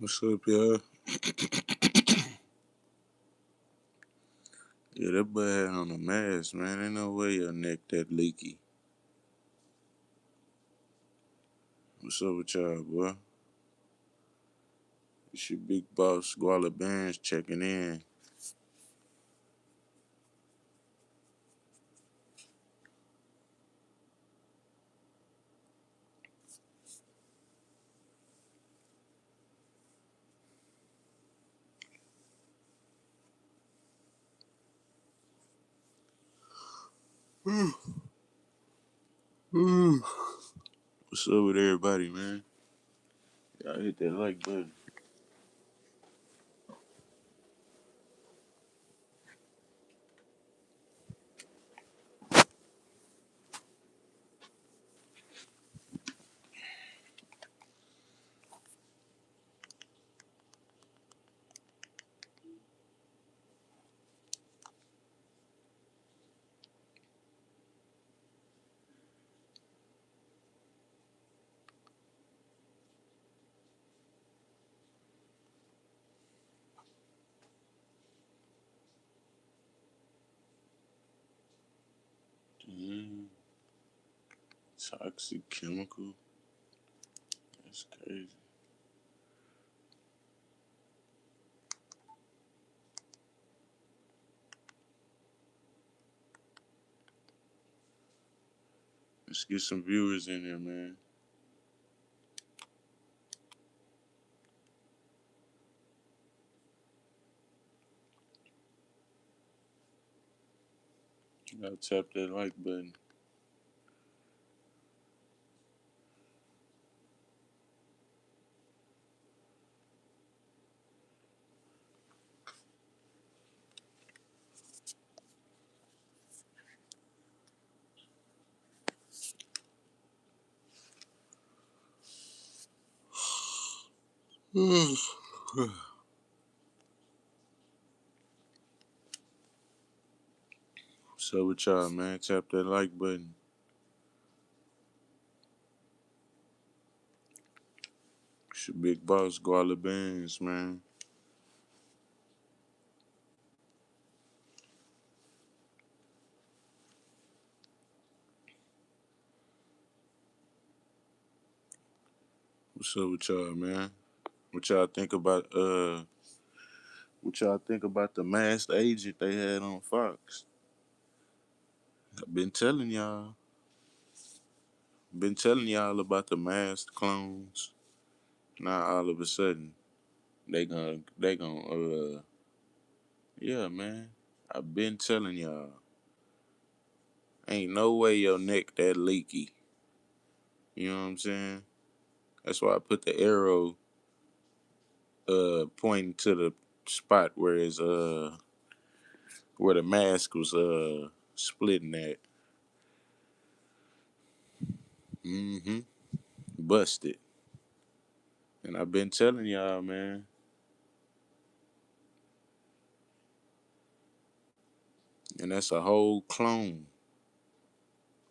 What's up, y'all? Yeah, that boy had on a mask, man. Ain't no way your neck that leaky. What's up with y'all, boy? It's your big boss, Squalor Bands, checking in. What's up with everybody, man? Y'all hit that like button. Damn. Toxic chemical. That's crazy. Let's get some viewers in here, man. You gotta tap that like button. What's up with y'all, man? Tap that like button. It's your big boss, Squalor Bands, man. What's up with y'all, man? What y'all think about the masked agent they had on Fox? I've been telling y'all about the masked clones. Now all of a sudden they gonna yeah, man. I've been telling y'all. Ain't no way your neck that leaky. You know what I'm saying? That's why I put the arrow pointing to the spot where the mask was splitting at. Mm-hmm. Busted. And I've been telling y'all, man. And that's a whole clone.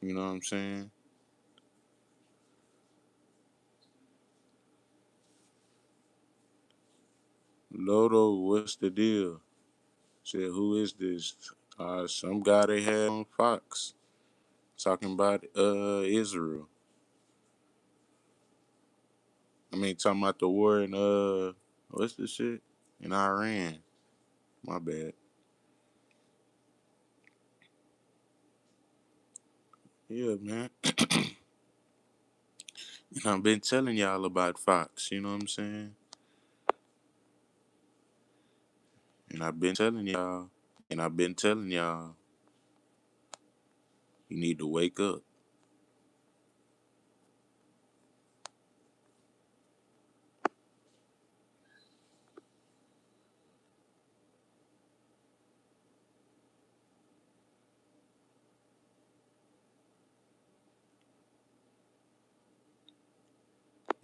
You know what I'm saying? Lodo, what's the deal? Said, who is this? Some guy they had on Fox talking about Israel. I mean, talking about the war in what's the shit in Iran? My bad. Yeah, man. And I've been telling y'all about Fox. You know what I'm saying? And I've been telling y'all, you need to wake up.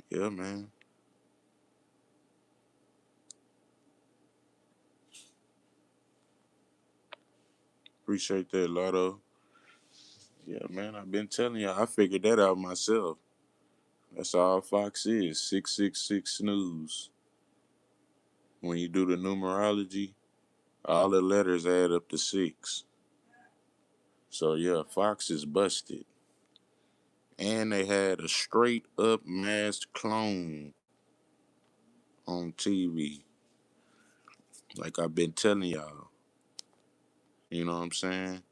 Yeah, man. Appreciate that, Lotto. Yeah, man. I've been telling y'all. I figured that out myself. That's all Fox is. 666 snooze. When you do the numerology, all the letters add up to six. So yeah, Fox is busted. And they had a straight up masked clone on TV. Like I've been telling y'all. You know what I'm saying?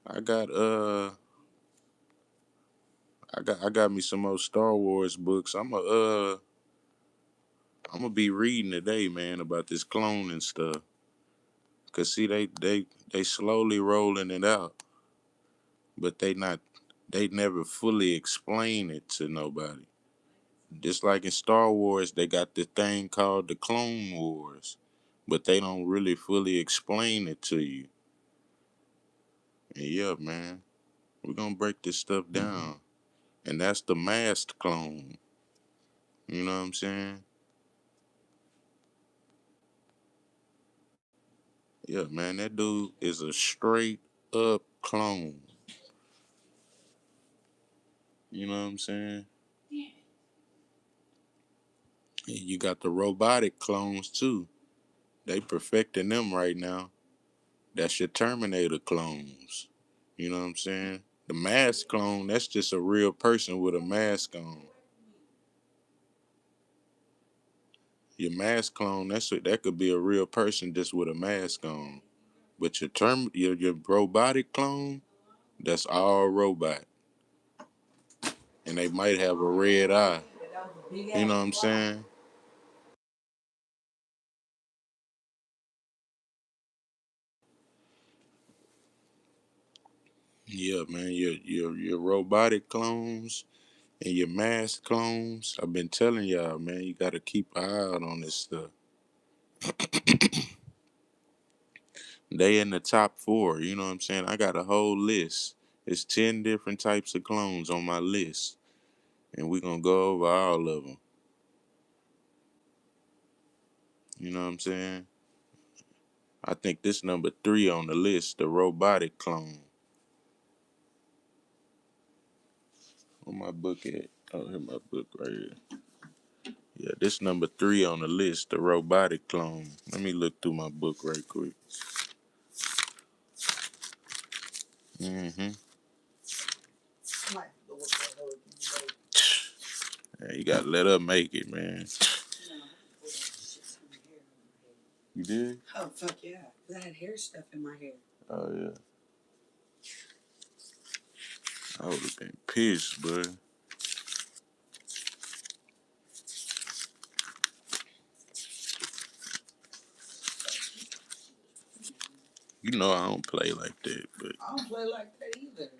I got I got me some more Star Wars books. I'm gonna be reading today, man, about this cloning stuff. Cause see, they slowly rolling it out, but they never fully explain it to nobody. Just like in Star Wars, they got the thing called the Clone Wars, but they don't really fully explain it to you. And yeah, man, we're gonna break this stuff down, and that's the masked clone. You know what I'm saying? Yeah, man, that dude is a straight up clone. You know what I'm saying? And you got the robotic clones too. They perfecting them right now. That's your Terminator clones. You know what I'm saying? The mask clone, that's just a real person with a mask on. Your mask clone, that could be a real person just with a mask on. But your robotic clone, that's all robot. And they might have a red eye. You know what I'm saying? Yeah, man. Your robotic clones and your mask clones. I've been telling y'all, man, you gotta keep an eye out on this stuff. They in the top four, you know what I'm saying? I got a whole list. It's 10 different types of clones on my list. And we're gonna go over all of them. You know what I'm saying? I think this number three on the list, the robotic clone. Where my book at? Oh, here my book right here. Yeah, this number three on the list, the robotic clone. Let me look through my book right quick. Mm-hmm. Yeah, you gotta let her make it, man. You did? Oh, fuck yeah. I had hair stuff in my hair. Oh, yeah. I would have been pissed, bro. You know I don't play like that, but I don't play like that either.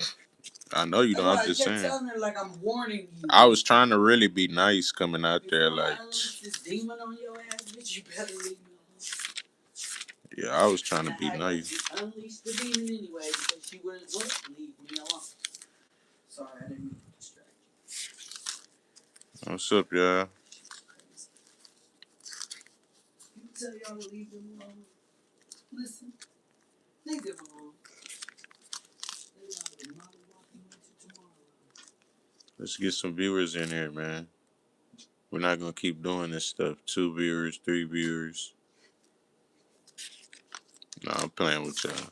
I know you don't. I'm just saying. Telling her like I'm warning you. I was trying to really be nice coming out there, like. Unleash this demon on your ass, bitch. You better leave me alone. Yeah, I was trying to be nice. Unleash the demon anyway because she wouldn't leave me alone. Sorry, I didn't mean to distract you. What's up, y'all? You tell y'all to leave them alone. Listen, leave them alone. Let's get some viewers in here, man. We're not gonna keep doing this stuff. 2 viewers, 3 viewers. No, I'm playing with y'all.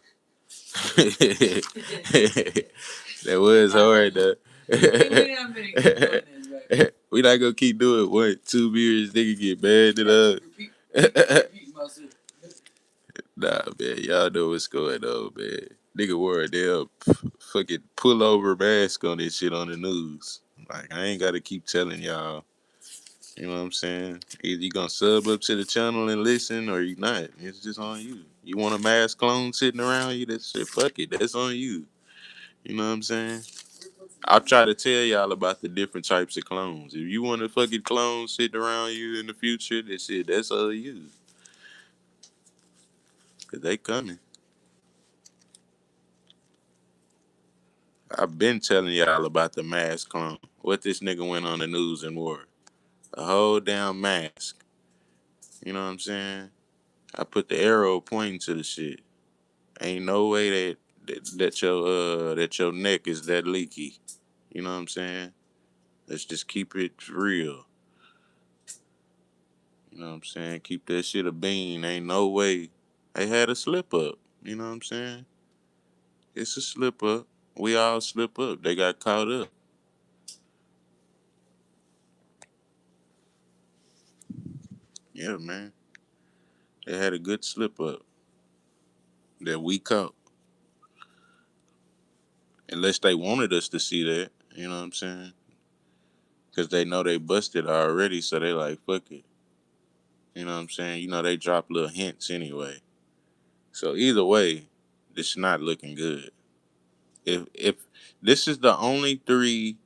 That was hard though. We not gonna keep doing what 2 viewers nigga get banned up. Nah, man, y'all know what's going on, man. Nigga wore a damn fucking pullover mask on this shit on the news. Like I ain't gotta keep telling y'all. You know what I'm saying? Either you gonna sub up to the channel and listen, or you not. It's just on you. You want a mask clone sitting around you? That shit, fuck it. That's on you. You know what I'm saying? I'll try to tell y'all about the different types of clones. If you want a fucking clone sitting around you in the future, that shit, that's on you. Cause they coming. I've been telling y'all about the mask clone. What this nigga went on the news and wore. A whole damn mask. You know what I'm saying? I put the arrow pointing to the shit. Ain't no way that your neck is that leaky. You know what I'm saying? Let's just keep it real. You know what I'm saying? Keep that shit a bean. Ain't no way they had a slip up. You know what I'm saying? It's a slip up. We all slip up. They got caught up. Yeah, man. They had a good slip up that we caught. Unless they wanted us to see that. You know what I'm saying? Because they know they busted already, so they like, fuck it. You know what I'm saying? You know, they drop little hints anyway. So either way, this is not looking good. If this is the only three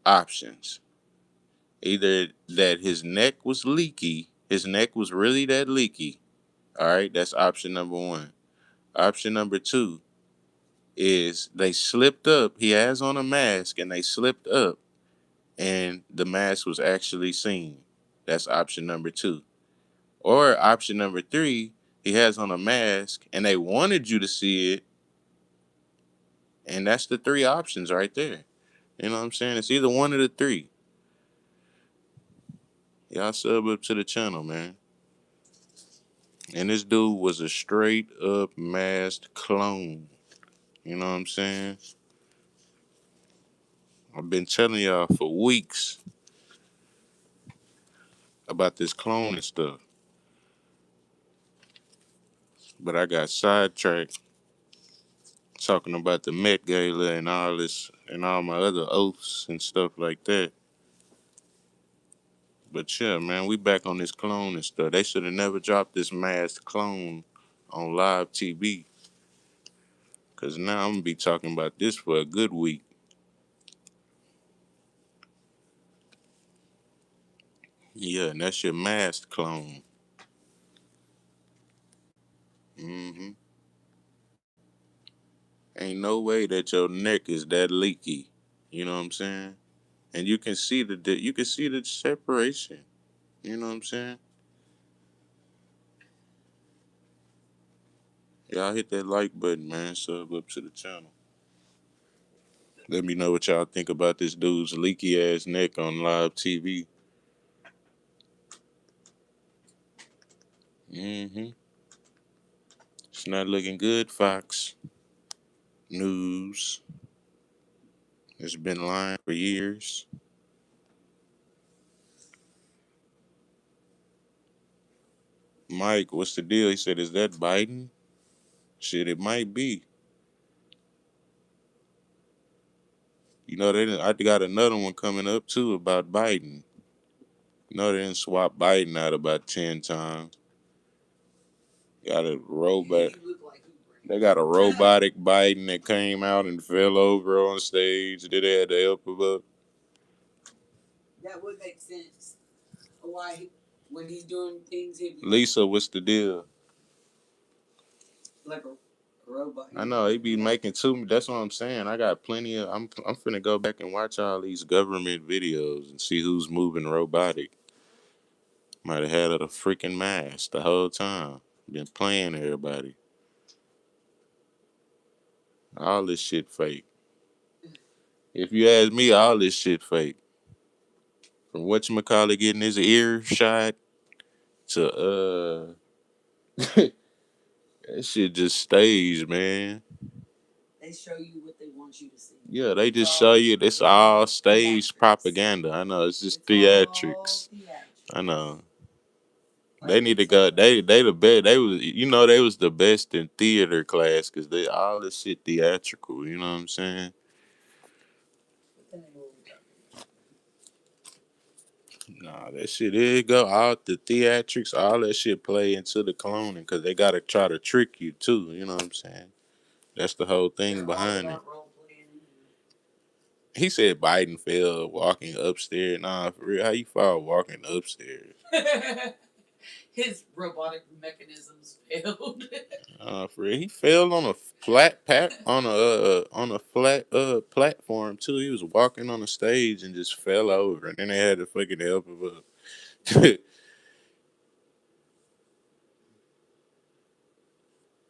options, either that his neck was leaky, his neck was really that leaky. All right, that's option number one. Option number two is they slipped up. He has on a mask and they slipped up and the mask was actually seen. That's option number two. Or option number three, he has on a mask and they wanted you to see it. And that's the three options right there. You know what I'm saying? It's either one of the three. Y'all sub up to the channel, man. And this dude was a straight up masked clone. You know what I'm saying? I've been telling y'all for weeks about this cloning stuff. But I got sidetracked talking about the Met Gala and all this and all my other oaths and stuff like that. But yeah, man, we back on this clone and stuff. They should have never dropped this masked clone on live TV. Cause now I'm gonna be talking about this for a good week. Yeah, and that's your masked clone. hmm Ain't no way that your neck is that leaky. You know what I'm saying? And you can see you can see the separation. You know what I'm saying? Y'all hit that like button, man. Sub up to the channel. Let me know what y'all think about this dude's leaky ass neck on live TV. It's not looking good, Fox News. It's been lying for years. Mike, what's the deal? He said, "Is that Biden?" Shit, it might be. You know, I got another one coming up too about Biden. You know, they didn't swap Biden out about 10 times. Got a robot. They got a robotic Biden that came out and fell over on stage. Did they had to help him up? That would make sense. Why, when he's doing things, Lisa, what's the deal? Like a robot. I know he be making too. That's what I'm saying. I got plenty of. I'm finna go back and watch all these government videos and see who's moving robotic. Might have had a freaking mask the whole time. Been playing everybody. All this shit fake. If you ask me, all this shit fake. From whatchamacallit getting his ear shot to that shit just stays, man. They show you what they want you to see. Yeah, they just show you this all stage propaganda. I know it's just theatrics. I know. They need to go. They the best. They was they was the best in theater class because they all this shit theatrical. You know what I'm saying? Nah, that shit it go all the theatrics, all that shit play into the cloning because they gotta try to trick you too. You know what I'm saying? That's the whole thing behind it. He said Biden fell walking upstairs. Nah, for real, how you fall walking upstairs? His robotic mechanisms failed. For real, he fell on a flat on a flat platform too. He was walking on the stage and just fell over, and then they had to fucking help him up.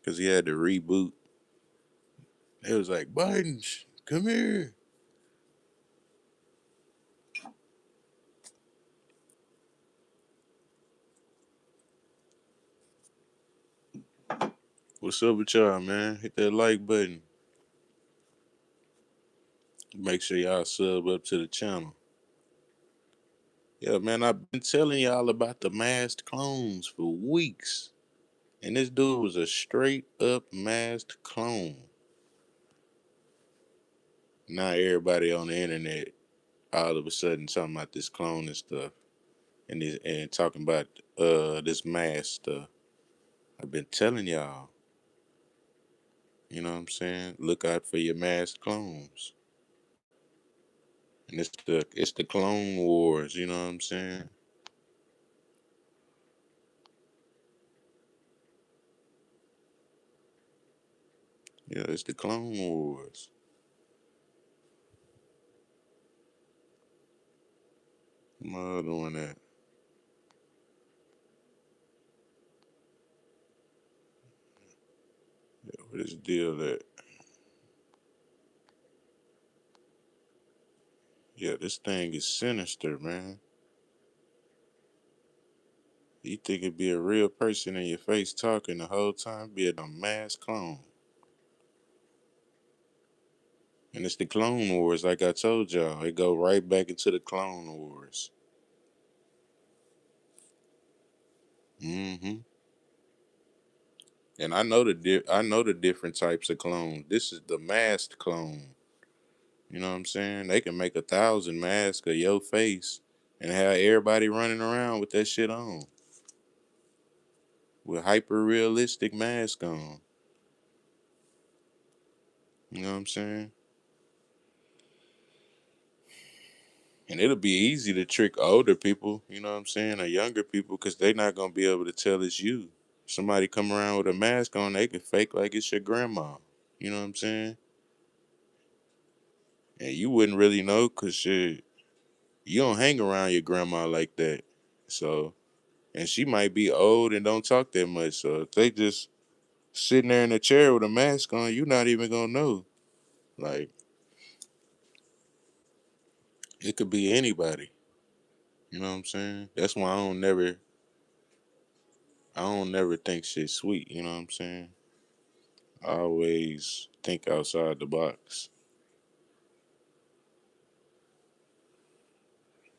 Cause he had to reboot. It was like, Biden, come here. What's up with y'all, man? Hit that like button. Make sure y'all sub up to the channel. Yeah, man, I've been telling y'all about the masked clones for weeks. And this dude was a straight up masked clone. Now everybody on the internet all of a sudden talking about this clone and stuff. And talking about this mask stuff. I've been telling y'all. You know what I'm saying? Look out for your masked clones. And it's the clone wars, you know what I'm saying? Yeah, it's the clone wars. I'm all doing that. Yeah, what is the deal that? Yeah, this thing is sinister, man. You think it'd be a real person in your face talking the whole time, be a masked clone. And it's the Clone Wars, like I told y'all. It go right back into the Clone Wars. hmm And I know the different types of clones. This is the masked clone. You know what I'm saying? They can make 1,000 masks of your face and have everybody running around with that shit on, with hyper realistic mask on. You know what I'm saying? And it'll be easy to trick older people, you know what I'm saying, or younger people, because they not gonna be able to tell it's you. Somebody come around with a mask on, they can fake like it's your grandma. You know what I'm saying? And you wouldn't really know, cause shit, you don't hang around your grandma like that. So, and she might be old and don't talk that much. So if they just sitting there in a chair with a mask on, you not even gonna know. Like, it could be anybody. You know what I'm saying? That's why I don't never think shit sweet, you know what I'm saying? I always think outside the box.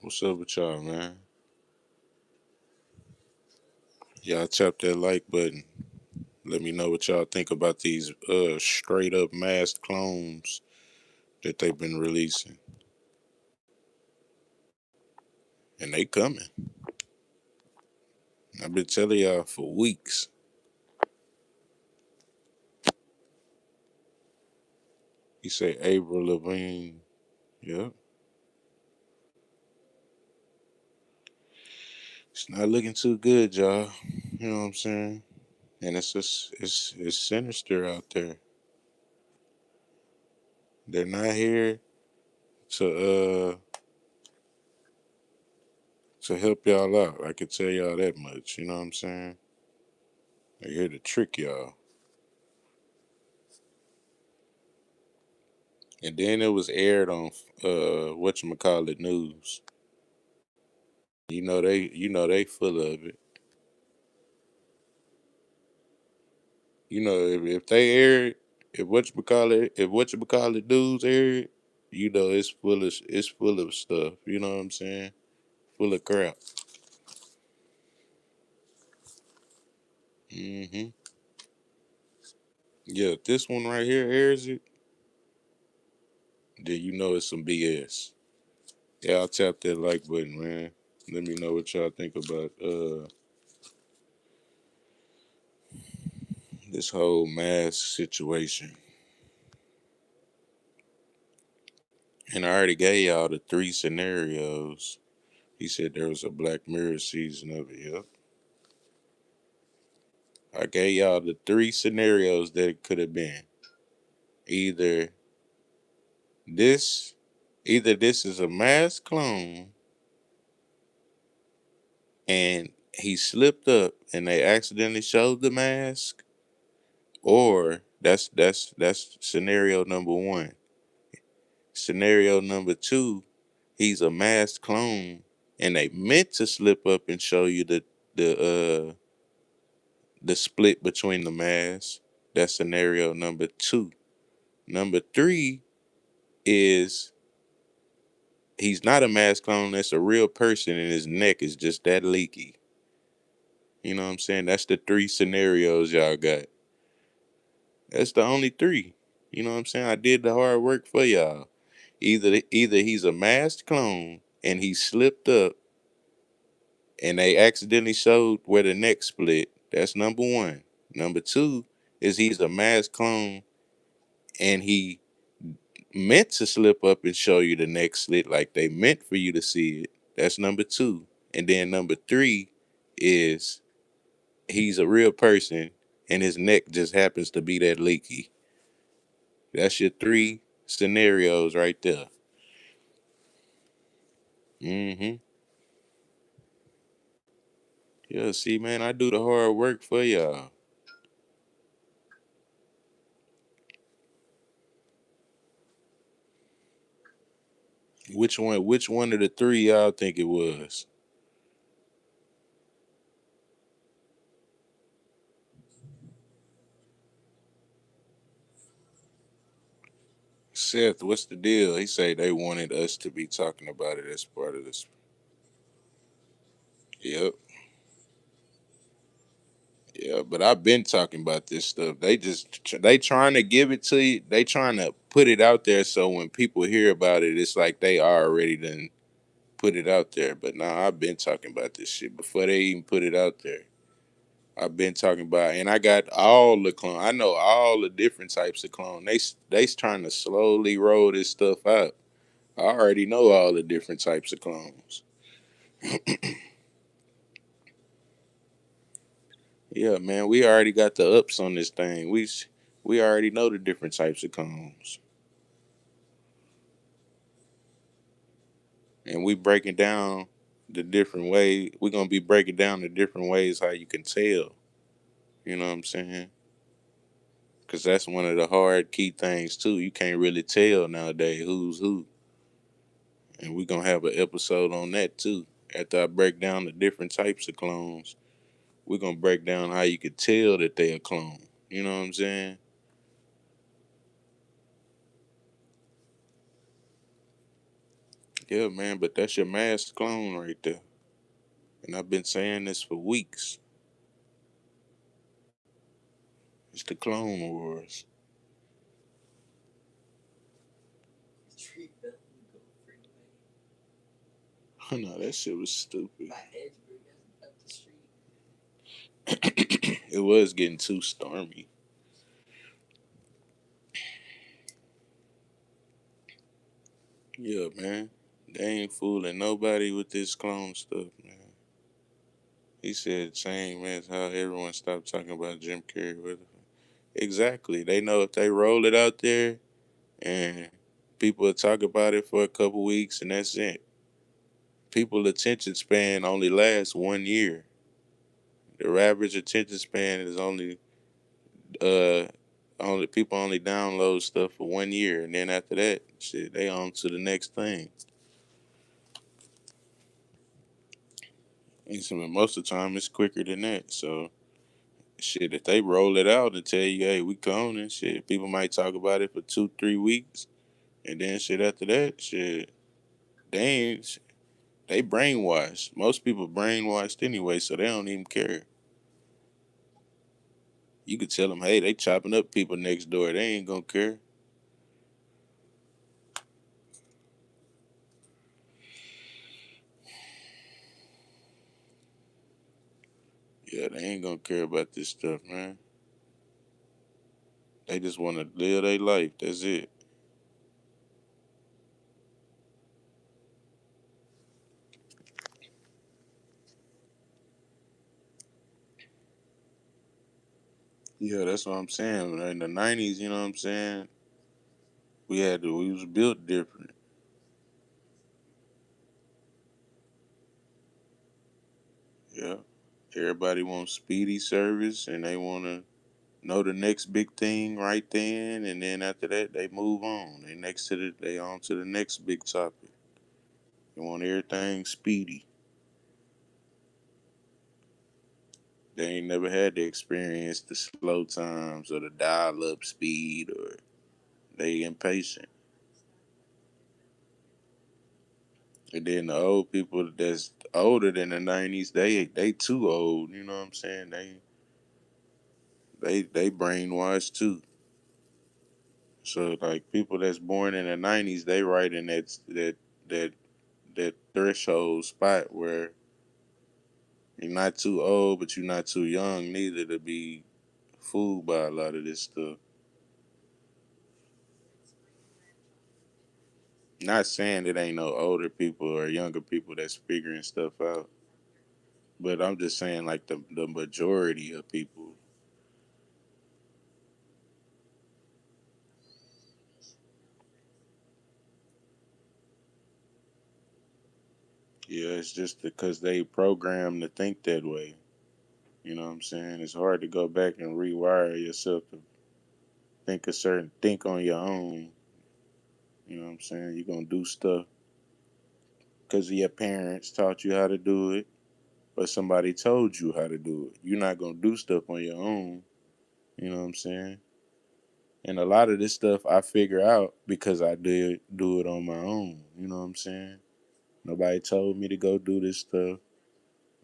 What's up with y'all, man? Y'all tap that like button. Let me know what y'all think about these straight up masked clones that they've been releasing. And they coming. I've been telling y'all for weeks. You say Avril Lavigne. Yeah. It's not looking too good, y'all. You know what I'm saying? And it's just it's sinister out there. They're not here to help y'all out. I can tell y'all that much. You know what I'm saying? They're here to trick y'all. And then it was aired on whatchamacallit news. You know they full of it. You know if they air it, if whatchamacallit news air it, you know it's full of stuff. You know what I'm saying? Full of crap. hmm Yeah, if this one right here airs it, then you know it's some BS. Yeah, I'll tap that like button, man. Let me know what y'all think about this whole mask situation. And I already gave y'all the 3 scenarios. He said there was a Black Mirror season of it. Yep. I gave y'all the 3 scenarios that it could have been. Either this, either this is a mask clone and he slipped up and they accidentally showed the mask, or that's scenario number one. Scenario number two, he's a masked clone and they meant to slip up and show you the split between the masks. That's scenario number two. Number three is he's not a mask clone. That's a real person, and his neck is just that leaky. You know what I'm saying? That's the three scenarios y'all got. That's the only three. You know what I'm saying? I did the hard work for y'all. Either he's a masked clone and he slipped up and they accidentally showed where the neck split. That's number one. Number two is he's a masked clone and he meant to slip up and show you the neck slit like they meant for you to see it. That's number two. And then number three is he's a real person and his neck just happens to be that leaky. That's your three scenarios right there. Mm-hmm. Yeah, see, man, I do the hard work for y'all. Which one of the three y'all think it was? Seth, what's the deal? He say they wanted us to be talking about it as part of this. Yep. Yeah, but I've been talking about this stuff. They trying to give it to you. They trying to put it out there so when people hear about it, it's like they already done put it out there. But nah, I've been talking about this shit before they even put it out there. I've been talking about, and I got all the clone. I know all the different types of clone. They trying to slowly roll this stuff out. I already know all the different types of clones. Yeah, man, we already got the ups on this thing. We already know the different types of clones, and we breaking down the different way. We're gonna be breaking down the different ways how you can tell. You know what I'm saying? Because that's one of the hard key things too. You can't really tell nowadays who's who. And we're gonna have an episode on that too. After I break down the different types of clones, we're gonna break down how you could tell that they a clone. You know what I'm saying? Yeah, man, but that's your masked clone right there. And I've been saying this for weeks. It's the Clone Wars. No, that shit was stupid. It was getting too stormy. Yeah, man. They ain't fooling nobody with this clone stuff, man. He said same as how everyone stopped talking about Jim Carrey. Exactly. They know if they roll it out there and people will talk about it for a couple weeks and that's it. People attention span only lasts 1 year. The average attention span is uh only people only download stuff for 1 year and then after that, shit, they on to the next thing. And so most of the time it's quicker than that. So shit, if they roll it out and tell you, hey, we cloning, shit, people might talk about it for 2, 3 weeks. And then shit after that, shit, they ain't they brainwashed. Most people brainwashed anyway, so they don't even care. You could tell them, hey, they chopping up people next door. They ain't gonna care. Yeah, they ain't gonna care about this stuff, man. They just want to live their life. That's it. Yeah, that's what I'm saying. In the '90s, you know what I'm saying? We was built different. Yeah. Everybody wants speedy service and they want to know the next big thing right then, and then after that they move on. They on to the next big topic. They want everything speedy. They ain't never had to experience the slow times or the dial up speed, or they impatient. And then the old people that's older than the 90s, they too old. You know what I'm saying? They brainwashed too. So like people that's born in the 90s, they right in that that threshold spot where you're not too old, but you're not too young neither to be fooled by a lot of this stuff. Not saying it ain't no older people or younger people that's figuring stuff out, but I'm just saying like the majority of people. Yeah, it's just because they programmed to think that way. You know what I'm saying? It's hard to go back and rewire yourself to think on your own. You know what I'm saying? You're gonna do stuff because your parents taught you how to do it, or somebody told you how to do it. You're not gonna do stuff on your own. You know what I'm saying? And a lot of this stuff I figure out because I did do it on my own. You know what I'm saying? Nobody told me to go do this stuff.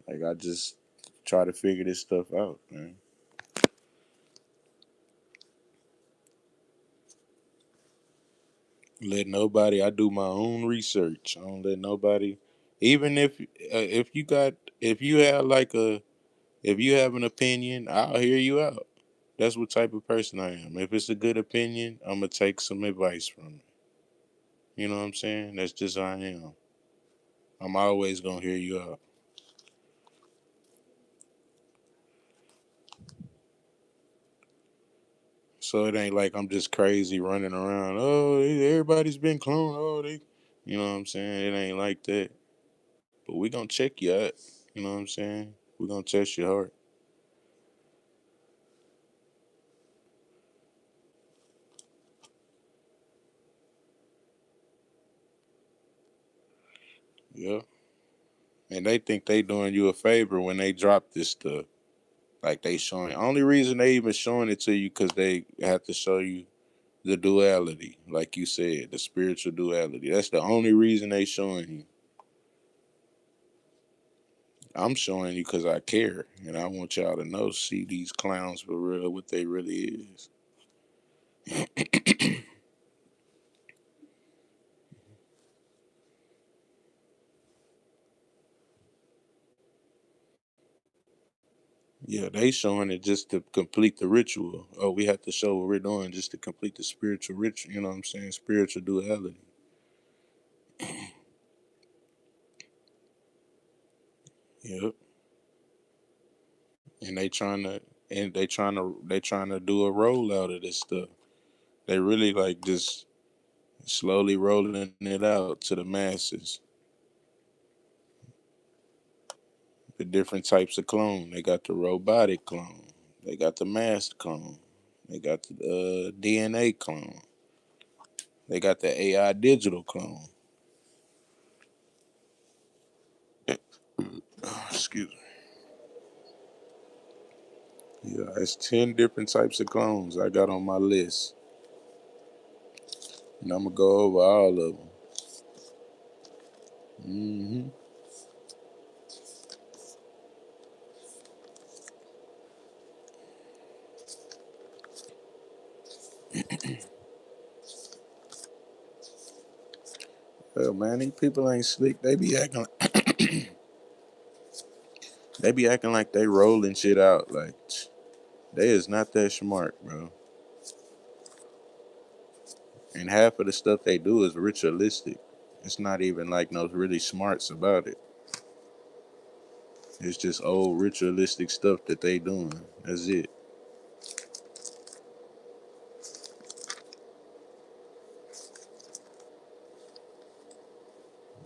Like I just try to figure this stuff out, man. Let nobody. I do my own research. I don't let nobody. Even if you got if you have like a if you have an opinion, I'll hear you out. That's what type of person I am. If it's a good opinion, I'm gonna take some advice from it. You know what I'm saying? That's just how I am. I'm always gonna hear you out. So it ain't like I'm just crazy running around. Oh, everybody's been cloned. Oh, they, you know what I'm saying? It ain't like that. But we gonna check you out. You know what I'm saying? We gonna test your heart. Yeah. And they think they doing you a favor when they drop this stuff. Like they showing. Only reason they even showing it to you because they have to show you the duality, like you said, the spiritual duality. That's the only reason they showing you. I'm showing you because I care, and I want y'all to know, see these clowns for real, what they really is. Yeah, they showing it just to complete the ritual. Oh, we have to show what we're doing just to complete the spiritual ritual. You know what I'm saying? Spiritual duality. Yep. And they trying to do a rollout of this stuff. They really like just slowly rolling it out to the masses. The different types of clone. They got the robotic clone. They got the masked clone. They got the DNA clone. They got the AI digital clone. Excuse me. Yeah, it's 10 different types of clones I got on my list, and I'm gonna go over all of them. Hell, man, these people ain't slick. They be acting like they rolling shit out. Like they is not that smart, bro. And half of the stuff they do is ritualistic. It's not even like no really smarts about it. It's just old ritualistic stuff that they doing. That's it.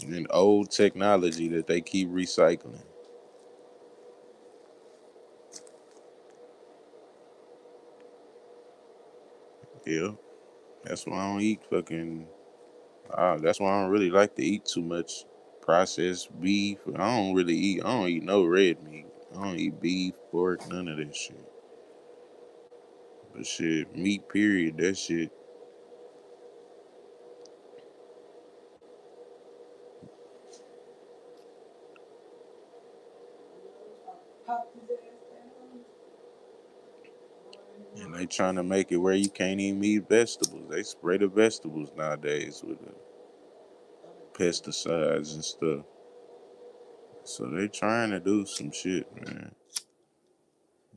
And old technology that they keep recycling. Yeah. That's why I don't eat fucking. That's why I don't really like to eat too much processed beef. I don't eat no red meat. I don't eat beef, pork, none of that shit. But shit, meat period, that shit. And they trying to make it where you can't even eat vegetables. They spray the vegetables nowadays with the pesticides and stuff. So they trying to do some shit, man.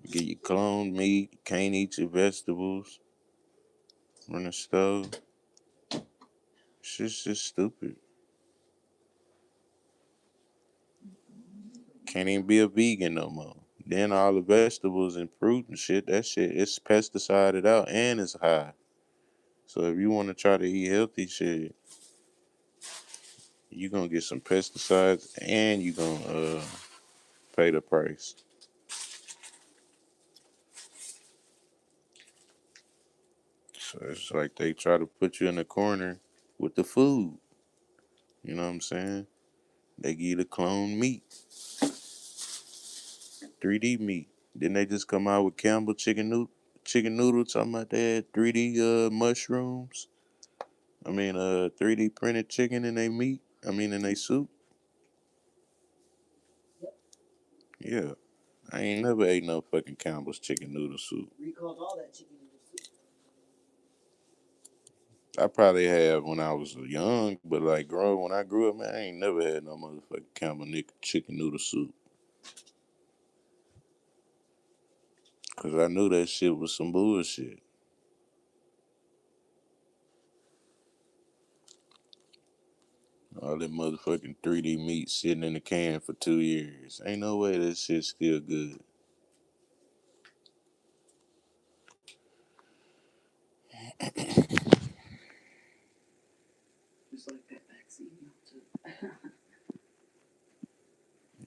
Get you cloned meat, can't eat your vegetables, run the stove. Shit's just stupid. Can't even be a vegan no more. Then all the vegetables and fruit and shit, that shit, it's pesticided out and it's high. So if you want to try to eat healthy shit, you gonna get some pesticides and you gonna pay the price. So it's like they try to put you in a corner with the food. You know what I'm saying? They give you the clone meat, 3D meat. Then they just come out with Campbell chicken noodle talking about that 3D mushrooms. 3D printed chicken in they meat. In they soup. Yeah. I ain't never ate no fucking Campbell's chicken noodle soup. I probably have when I was young, but like when I grew up, man, I ain't never had no motherfucking Campbell chicken noodle soup. Cause I knew that shit was some bullshit. All that motherfucking 3D meat sitting in the can for 2 years. Ain't no way that shit's still good.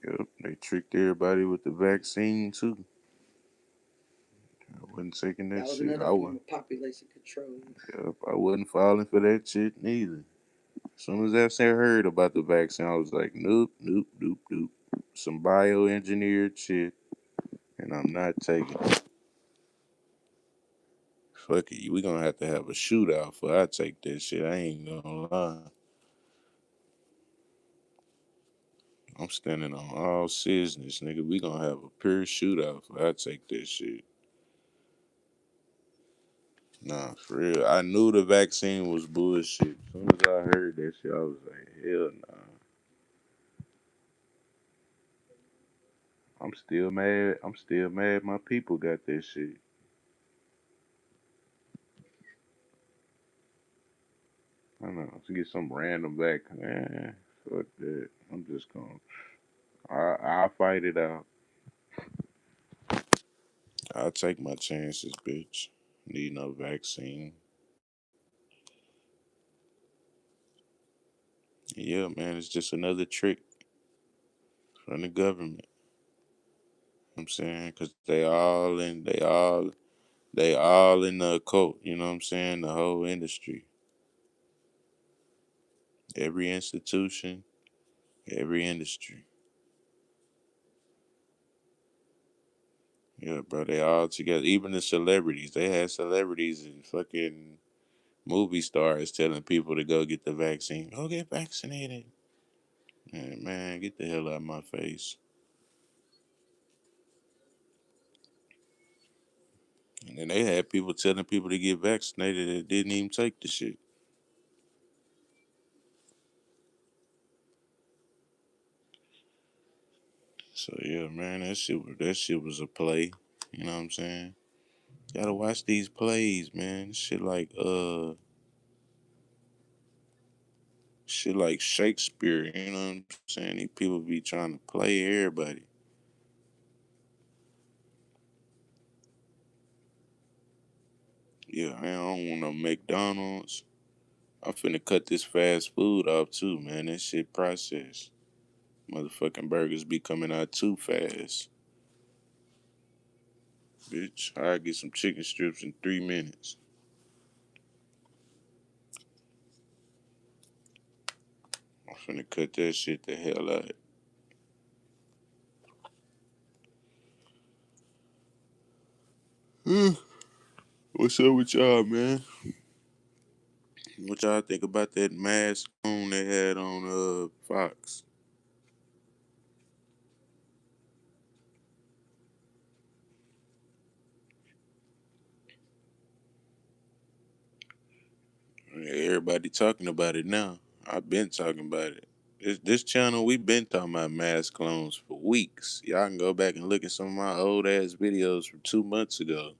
Yep, they tricked everybody with the vaccine too. I wasn't taking that shit. I wasn't. Population control. Yep, I wasn't falling for that shit neither. As soon as I heard about the vaccine, I was like, nope, nope, nope, nope. Some bioengineered shit, and I'm not taking it. Fuck it, we gonna have to have a shootout for I take that shit. I ain't gonna lie. I'm standing on all business, nigga. We gonna have a pure shootout for I take that shit. Nah, for real. I knew the vaccine was bullshit. As soon as I heard that shit, I was like, hell nah. I'm still mad. I'm still mad my people got that shit. I don't know. To get some random back, man. Fuck that. I'm just gonna. I'll fight it out. I'll take my chances, bitch. Need no vaccine. Yeah, man. It's just another trick from the government. I'm saying, cause they all in the cult. You know what I'm saying? The whole industry, every institution, every industry. Yeah, bro. They all together. Even the celebrities. They had celebrities and fucking movie stars telling people to go get the vaccine. Go get vaccinated. Man, get the hell out of my face. And then they had people telling people to get vaccinated that didn't even take the shit. So yeah, man, that shit was a play. You know what I'm saying? Gotta watch these plays, man. Shit like Shakespeare. You know what I'm saying? These people be trying to play everybody. Yeah, man, I don't want no McDonald's. I'm finna cut this fast food off too, man. That shit processed. Motherfucking burgers be coming out too fast. Bitch, I get some chicken strips in 3 minutes. I'm finna cut that shit the hell out. What's up with y'all, man? What y'all think about that mask on they had on Fox? Everybody talking about it now. I've been talking about it. This channel, we been talking about mask clones for weeks. Y'all can go back and look at some of my old ass videos from 2 months ago.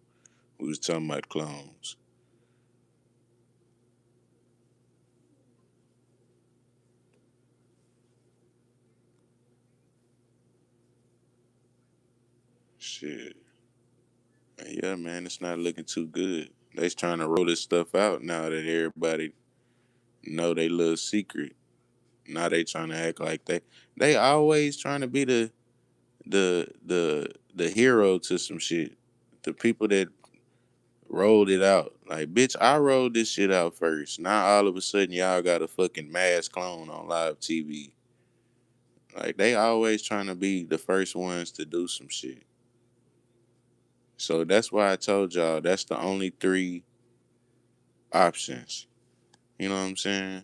We was talking about clones. Shit. Yeah, man, it's not looking too good. They's trying to roll this stuff out now that everybody know they little secret. Now they trying to act like they always trying to be the hero to some shit. The people that rolled it out. Like, bitch, I rolled this shit out first. Now all of a sudden y'all got a fucking mass clone on live TV. Like they always trying to be the first ones to do some shit. So that's why I told y'all that's the only three options. You know what I'm saying?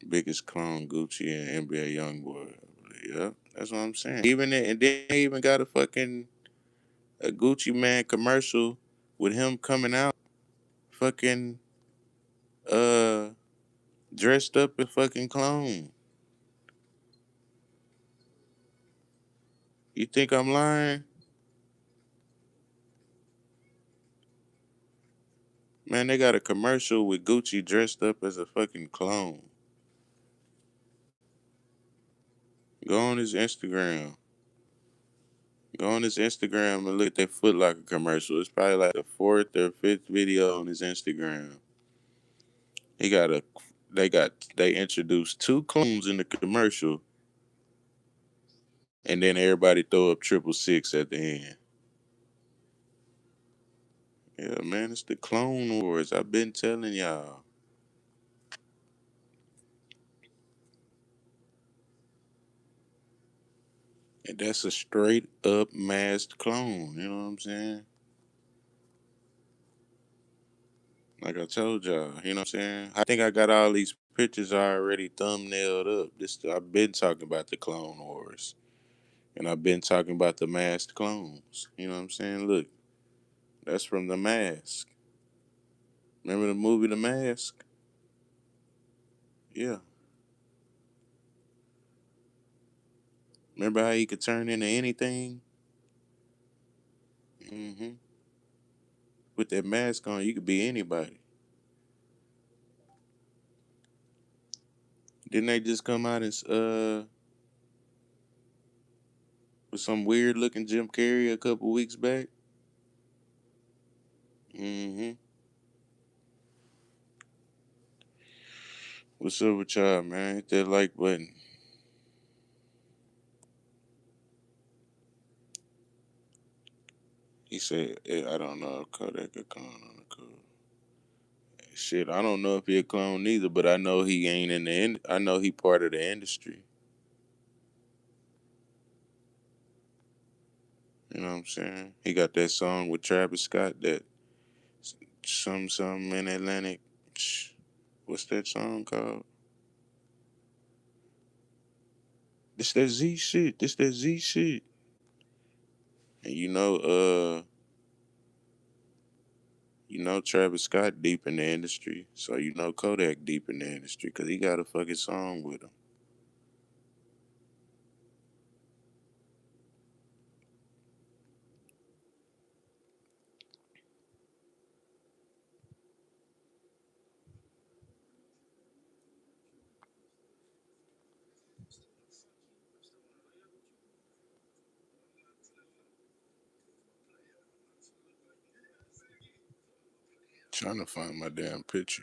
Biggest clone Gucci and NBA YoungBoy. Yep, that's what I'm saying. And then they even got a Gucci man commercial with him coming out fucking uh dressed up in fucking clone. You think I'm lying? Man, they got a commercial with Gucci dressed up as a fucking clone. Go on his Instagram. Go on his Instagram and look at that Foot Locker commercial. It's probably like the fourth or fifth video on his Instagram. He got a they introduced two clones in the commercial and then everybody throw up 666 at the end. Yeah, man, it's the Clone Wars. I've been telling y'all. And that's a straight up masked clone. You know what I'm saying? Like I told y'all, you know what I'm saying? I think I got all these pictures already thumbnailed up. This I've been talking about the Clone Wars. And I've been talking about the masked clones. You know what I'm saying? Look, that's from The Mask. Remember the movie The Mask? Yeah. Remember how he could turn into anything? Hmm. With that mask on, you could be anybody. Didn't they just come out and with some weird looking Jim Carrey a couple weeks back? Hmm. What's up with y'all, man? Hit that like button. He said, I don't know if Kodak a clone on the code. Shit, I don't know if he a clone neither, but I know he ain't in the end. I know he part of the industry. You know what I'm saying? He got that song with Travis Scott that some in Atlantic. What's that song called? This that Z shit. This that Z shit. And you know Travis Scott deep in the industry, so you know Kodak deep in the industry, cause he got a fucking song with him. Trying to find my damn picture.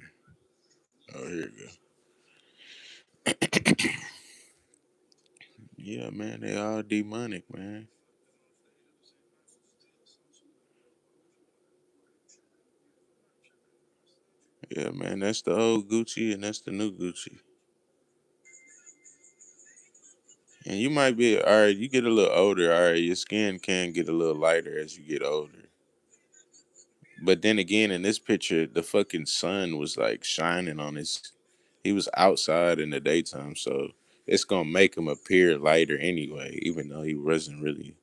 Oh, here you go. Yeah, man, they all demonic, man. Yeah, man, that's the old Gucci and that's the new Gucci. And you might be all right. You get a little older. All right, your skin can get a little lighter as you get older. But then again, in this picture, the fucking sun was like shining on his. He was outside in the daytime, so it's gonna make him appear lighter anyway, even though he wasn't really.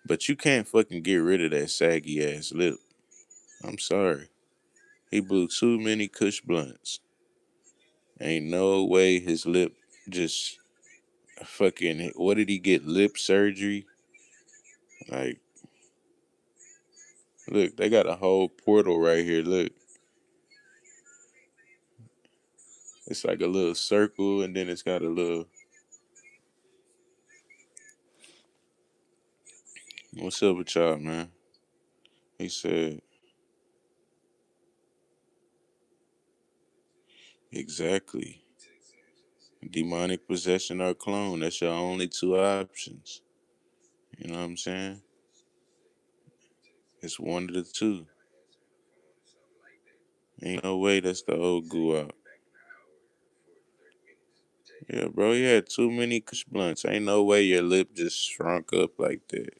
But you can't fucking get rid of that saggy ass lip. I'm sorry. He blew too many Kush blunts. Ain't no way his lip just fucking. What did he get? Lip surgery? Like, look, they got a whole portal right here. Look, it's like a little circle, and then it's got a little. What's up with y'all, man? He said, exactly. Demonic possession or clone. That's your only two options. You know what I'm saying? It's one of the two. Ain't no way that's the old goo out. Yeah, bro, you had too many Kush blunts. Ain't no way your lip just shrunk up like that.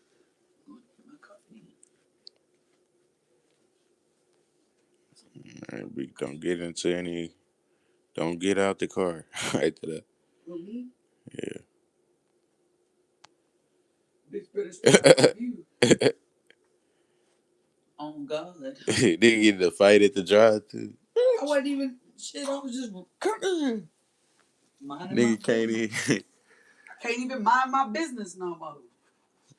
All right, we don't get into any. Don't get out the car. Right to that. Yeah. On God. Didn't get in a fight at the drive-thru. I wasn't even shit. I was just minding nigga can't even. I can't even mind my business no more.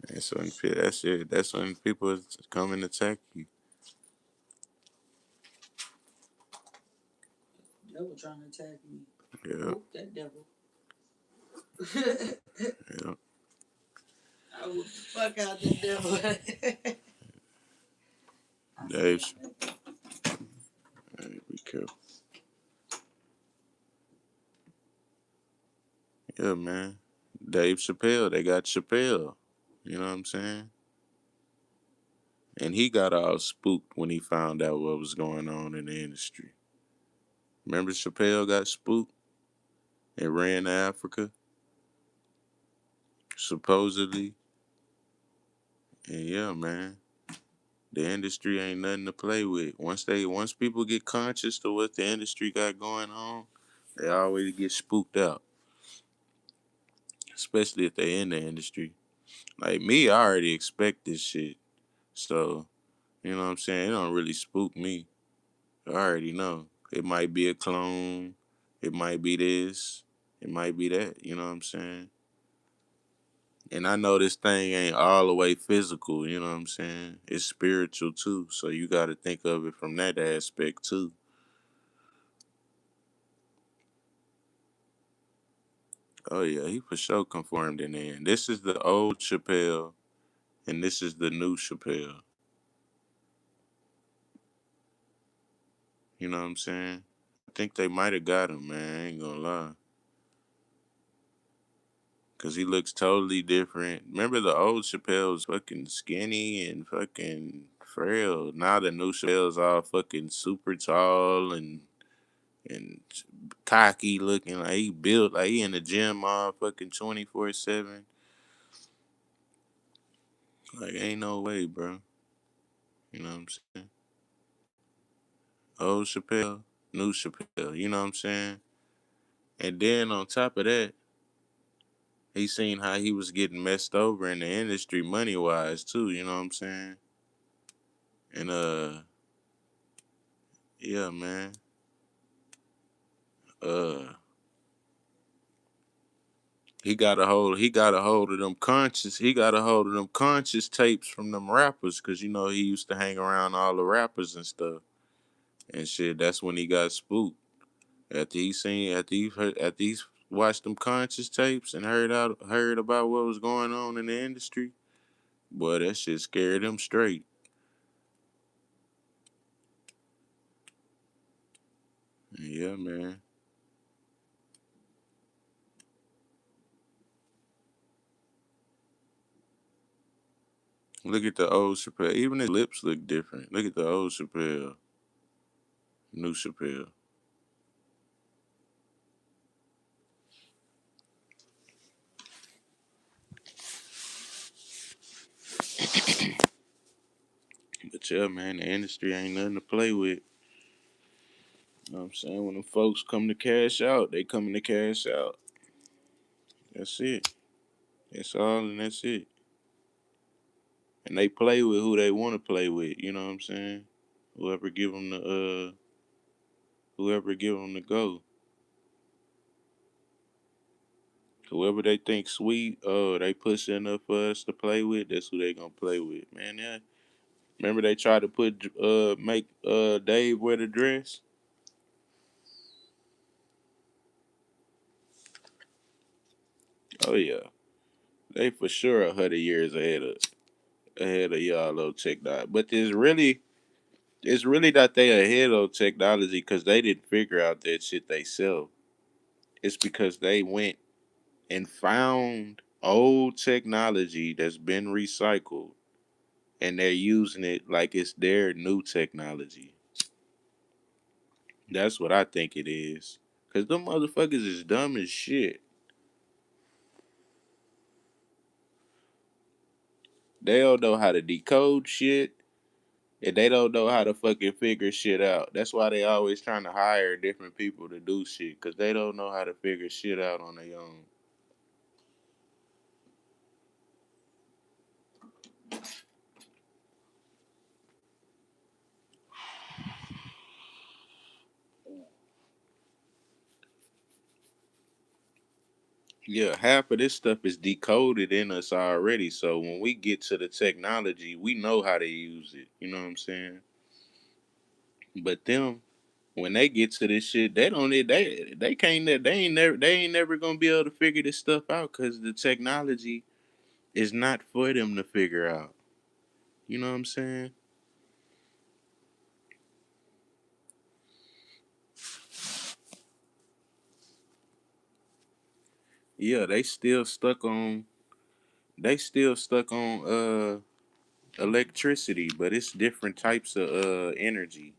That's when that's it. That's when people come and attack you. Devil trying to attack me. Yeah. Whoop that devil. Yeah. I would fuck out the devil. Dave, hey, be careful. Yeah, man. Dave Chappelle, they got Chappelle. You know what I'm saying? And he got all spooked when he found out what was going on in the industry. Remember Chappelle got spooked and ran to Africa, supposedly. And yeah, man, the industry ain't nothing to play with. Once people get conscious to what the industry got going on, they always get spooked out. Especially if they in the industry. Like me, I already expect this shit. So, you know what I'm saying? It don't really spook me. I already know. It might be a clone. It might be this. It might be that. You know what I'm saying? And I know this thing ain't all the way physical. You know what I'm saying? It's spiritual too. So you got to think of it from that aspect too. Oh yeah, he for sure conformed in there. And this is the old Chappelle, and this is the new Chappelle. You know what I'm saying? I think they might have got him, man. I ain't gonna lie. Cause he looks totally different. Remember the old Chappelle was fucking skinny and fucking frail. Now the new Chappelle's all fucking super tall and cocky looking, like he built like he in the gym all fucking 24/7. Like ain't no way, bro. You know what I'm saying? Old Chappelle, new Chappelle. You know what I'm saying? And then on top of that, he seen how he was getting messed over in the industry money wise too. You know what I'm saying? And yeah, man. Uh, he got a hold of them conscious tapes from them rappers, cause you know he used to hang around all the rappers and stuff and shit. That's when he got spooked. After he watched them conscious tapes and heard about what was going on in the industry, boy, that shit scared him straight. Yeah, man. Look at the old Chappelle. Even his lips look different. Look at the old Chappelle, new Chappelle. But yeah, man, the industry ain't nothing to play with. You know what I'm saying? When them folks come to cash out, they coming to cash out. That's it. That's all, and that's it. And they play with who they want to play with. You know what I'm saying? Whoever give them the go. Whoever they think sweet, oh, they push enough for us to play with. That's who they gonna play with, man. Yeah. Remember they tried to make Dave wear the dress. Oh yeah, they for sure 100 years ahead of y'all little technology. But it's really that they ahead of technology because they didn't figure out that shit they sell. It's because they went and found old technology that's been recycled and they're using it like it's their new technology. That's what I think it is. Cause them motherfuckers is dumb as shit. They don't know how to decode shit. And they don't know how to fucking figure shit out. That's why they always trying to hire different people to do shit. Cause they don't know how to figure shit out on their own. Yeah, half of this stuff is decoded in us already. So when we get to the technology, we know how to use it. You know what I'm saying? But them, when they get to this shit, they can't they ain't never gonna be able to figure this stuff out because the technology is not for them to figure out. You know what I'm saying? Yeah, they still stuck on electricity, but it's different types of energy.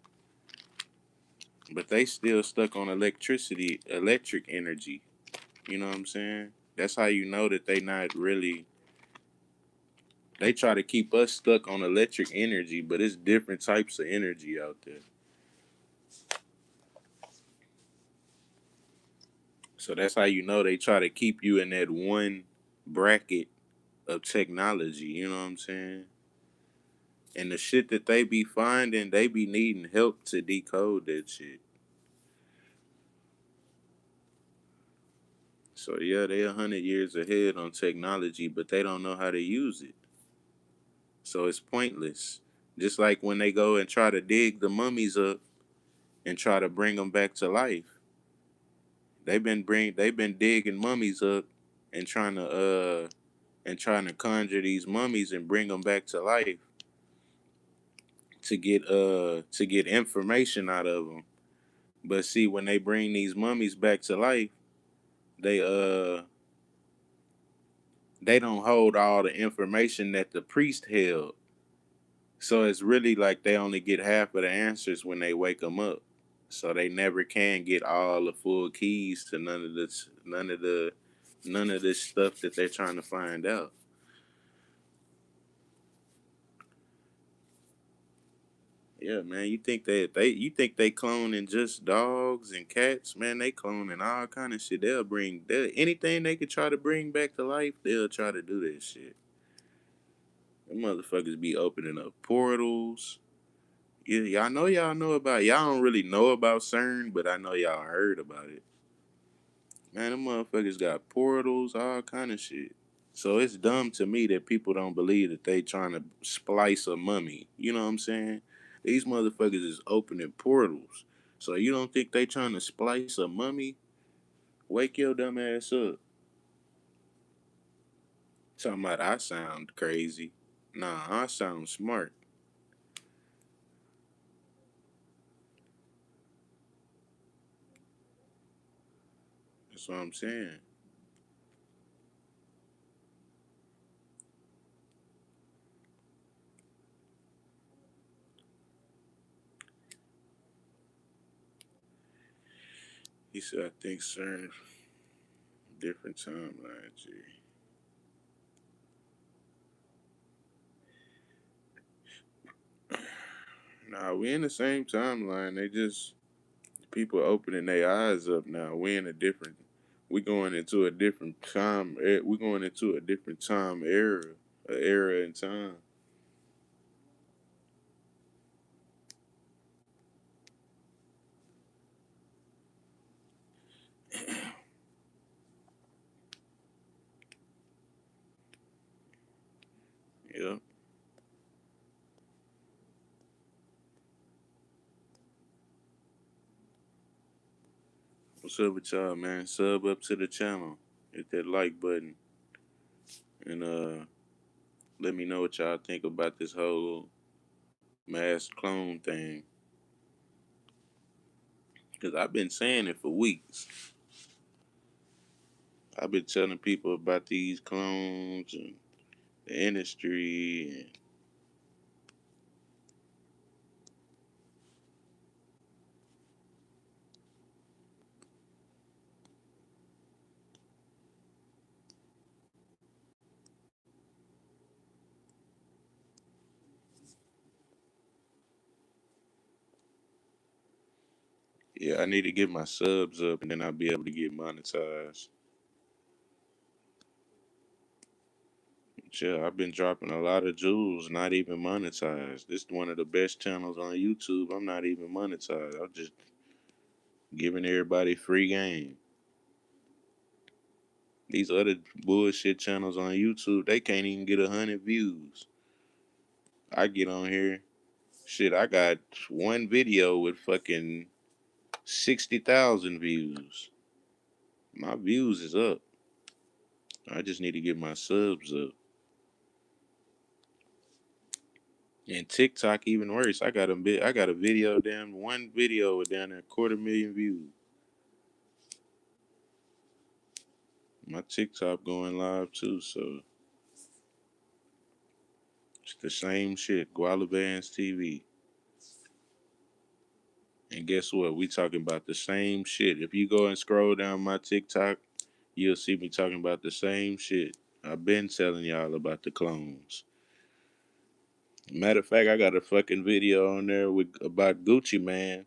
But they still stuck on electric energy. You know what I'm saying? That's how you know that they not really. They try to keep us stuck on electric energy, but it's different types of energy out there. So that's how you know they try to keep you in that one bracket of technology. You know what I'm saying? And the shit that they be finding, they be needing help to decode that shit. So yeah, they 100 years ahead on technology, but they don't know how to use it. So it's pointless. Just like when they go and try to dig the mummies up and try to bring them back to life. They've been digging mummies up and trying to conjure these mummies and bring them back to life to get information out of them. But see, when they bring these mummies back to life, they they don't hold all the information that the priest held. So it's really like they only get half of the answers when they wake them up. So they never can get all the full keys to none of this stuff that they're trying to find out. Yeah, man. You think they cloning just dogs and cats, man? They cloning all kind of shit. Anything they could try to bring back to life, they'll try to do that shit. Them motherfuckers be opening up portals. Yeah, y'all know about. Y'all don't really know about CERN, but I know y'all heard about it. Man, them motherfuckers got portals, all kind of shit. So it's dumb to me that people don't believe that they trying to splice a mummy. You know what I'm saying? These motherfuckers is opening portals. So you don't think they trying to splice a mummy? Wake your dumb ass up. Talking about I sound crazy. Nah, I sound smart. That's what I'm saying. He said I think CERN different timeline, G. Nah, we in the same timeline. They just people opening their eyes up now. We in a different. We going into a different time. We going into a different time era, a era in time. Yep. What's up with y'all, man? Sub up to the channel. Hit that like button and let me know what y'all think about this whole mass clone thing. Cause I've been saying it for weeks. I've been telling people about these clones and the industry. And yeah, I need to get my subs up, and then I'll be able to get monetized. Yeah, I've been dropping a lot of jewels, not even monetized. This is one of the best channels on YouTube. I'm not even monetized. I'm just giving everybody free game. These other bullshit channels on YouTube, they can't even get 100 views. I get on here, shit. I got one video with fucking 60,000 views. My views is up. I just need to get my subs up. And TikTok even worse. I got a video down one video with down there 250,000 views. My TikTok going live too, so it's the same shit. Guala Bands TV. And guess what? We talking about the same shit. If you go and scroll down my TikTok, you'll see me talking about the same shit. I've been telling y'all about the clones. Matter of fact, I got a fucking video on there with about Gucci Man,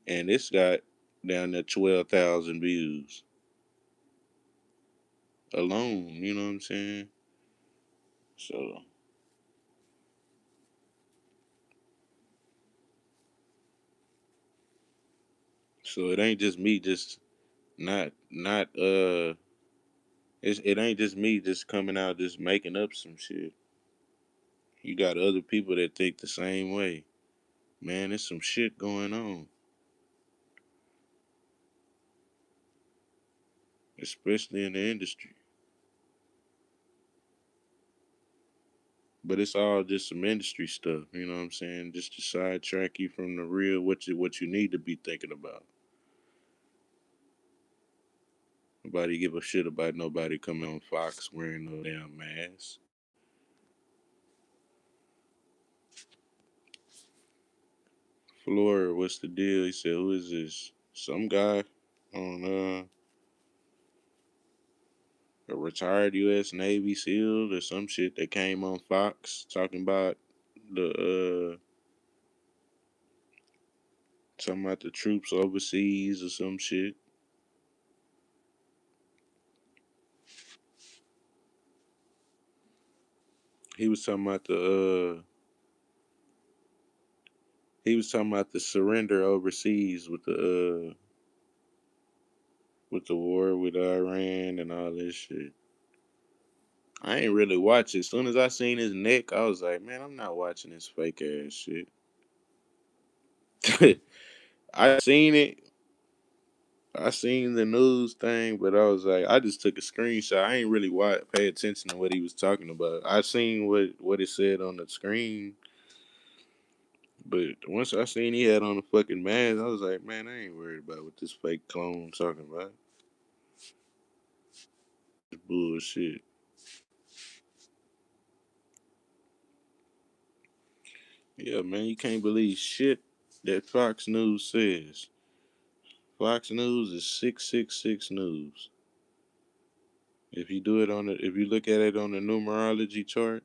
and it's got down there 12,000 views alone. You know what I'm saying? So, so it ain't just me, just not it ain't just me just coming out just making up some shit. You got other people that think the same way. Man, there's some shit going on, especially in the industry. But it's all just some industry stuff, you know what I'm saying? Just to sidetrack you from the real what you need to be thinking about. Nobody give a shit about nobody coming on Fox wearing no damn mask. Flora, what's the deal? He said, who is this? Some guy on a retired U.S. Navy SEAL or some shit that came on Fox the talking about the troops overseas or some shit. He was talking about the surrender overseas with the war with Iran and all this shit. I ain't really watch it. As soon as I seen his neck, I was like, man, I'm not watching this fake ass shit. I seen it. I seen the news thing, but I was like, I just took a screenshot. I ain't really pay attention to what he was talking about. I seen what it said on the screen, but once I seen he had on a fucking mask, I was like, man, I ain't worried about what this fake clone talking about. It's bullshit. Yeah, man, you can't believe shit that Fox News says. Fox News is 666 News. If you look at it on the numerology chart,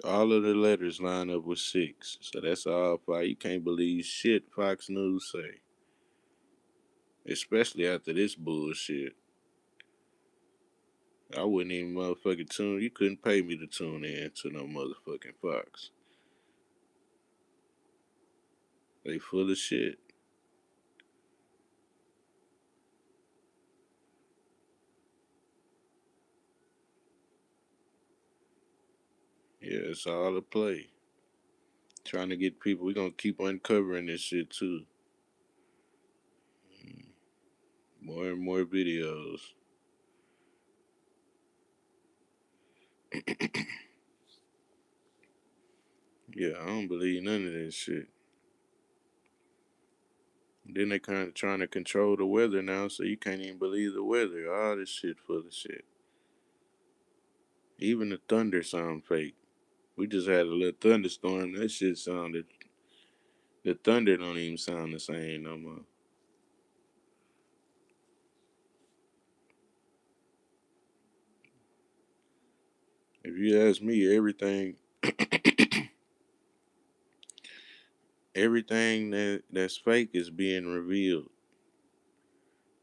All of the letters line up with 6. So that's all five. You can't believe shit Fox News say. Especially after this bullshit. I wouldn't even motherfucking tune. You couldn't pay me to tune in to no motherfucking Fox. They full of shit. Yeah, it's all a play. Trying to get people. We gonna keep uncovering this shit too. More and more videos. Yeah, I don't believe none of this shit. Then they kind of trying to control the weather now, so you can't even believe the weather. All this shit full of shit. Even the thunder sound fake. We just had a little thunderstorm. That shit sounded. The thunder don't even sound the same no more. If you ask me, everything that's fake is being revealed.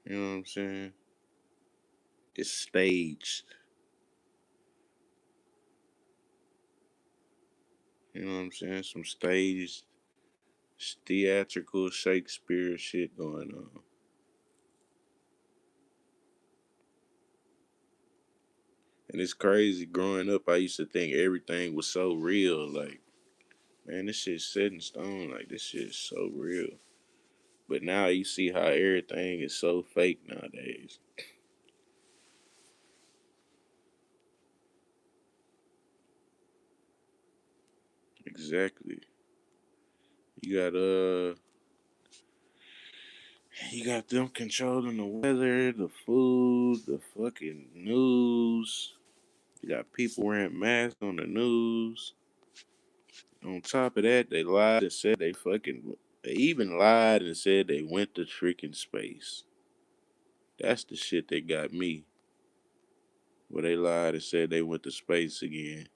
You know what I'm saying? It's staged. You know what I'm saying? Some staged, theatrical Shakespeare shit going on. And it's crazy. Growing up, I used to think everything was so real. Like, man, this shit's set in stone. Like, this shit's so real. But now you see how everything is so fake nowadays. Exactly. You got you got them controlling the weather, the food, the fucking news. You got people wearing masks on the news. On top of that, they lied and said they even lied and said they went to freaking space. That's the shit that got me. Where they lied and said they went to space again.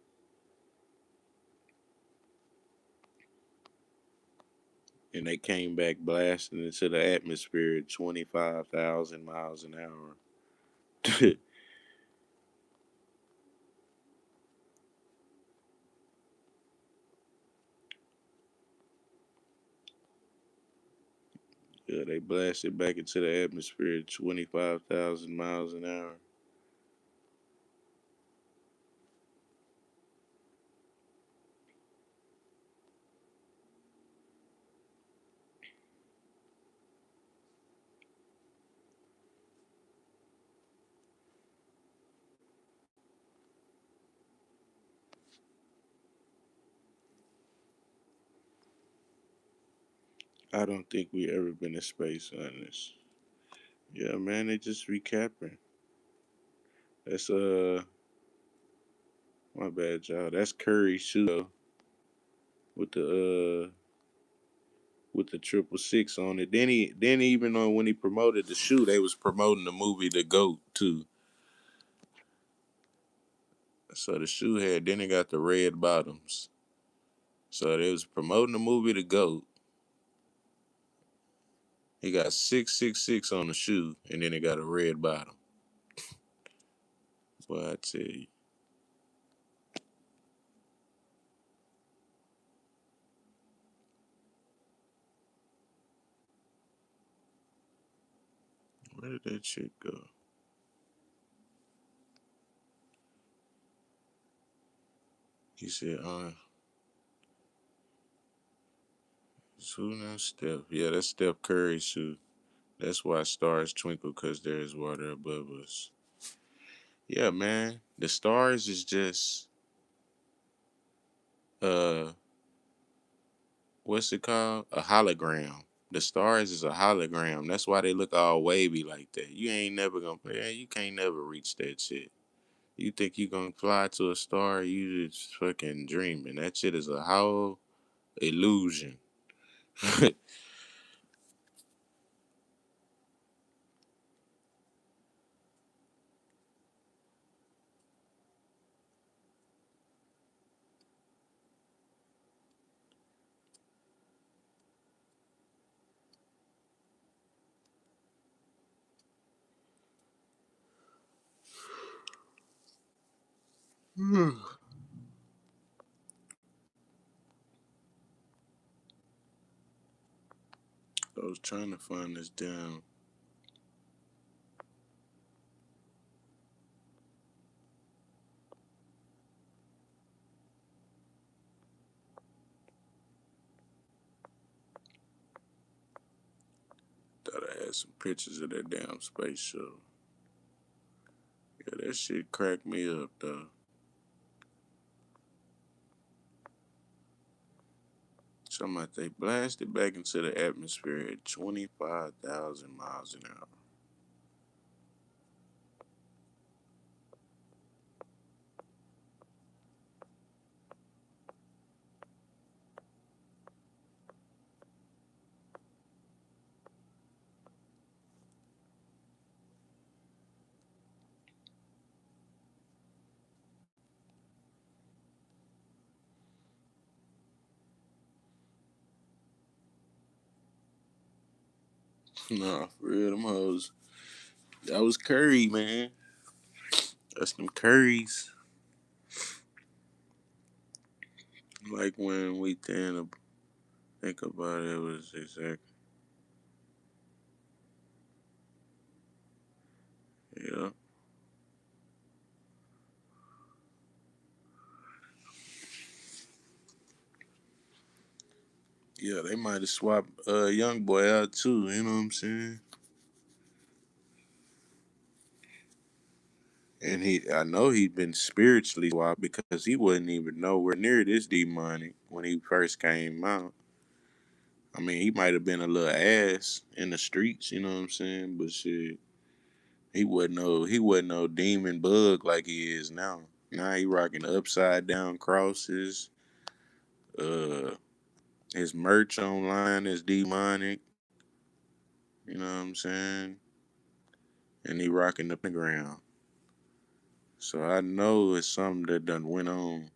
And they came back blasting into the atmosphere at 25,000 miles an hour. Yeah, they blasted back into the atmosphere at 25,000 miles an hour. I don't think we ever been to space on this. Yeah, man, they just recapping. That's my bad, y'all. That's Curry's shoe though, with the 666 on it. Then even on when he promoted the shoe, they was promoting the movie The Goat too. So the shoe had then it got the red bottoms. So they was promoting the movie The Goat. He got 666 on the shoe, and then it got a red bottom. Boy, I tell you, where did that shit go? He said, who now? Steph. Yeah, that's Steph Curry's shoe. That's why stars twinkle, because there's water above us. Yeah, man. The stars is just uh what's it called? A hologram. The stars is a hologram. That's why they look all wavy like that. You ain't never gonna play. You can't never reach that shit. You think you gonna fly to a star? You just fucking dreaming. That shit is a whole illusion. I was trying to find this damn. Thought I had some pictures of that damn space shuttle. Yeah, that shit cracked me up though. Something like they blasted back into the atmosphere at 25,000 miles an hour. Nah, for real, them hoes. That was curry, man. That's them curries. Like when we think about it, it was exactly. Yeah. Yeah, they might have swapped YoungBoy out too, you know what I'm saying? And I know he'd been spiritually swapped because he wasn't even nowhere near this demonic when he first came out. I mean, he might have been a little ass in the streets, you know what I'm saying? But shit, he wasn't no demon bug like he is now. Now he rocking upside down crosses. Uh, his merch online is demonic. You know what I'm saying? And he rocking the pentagram. So I know it's something that done went on.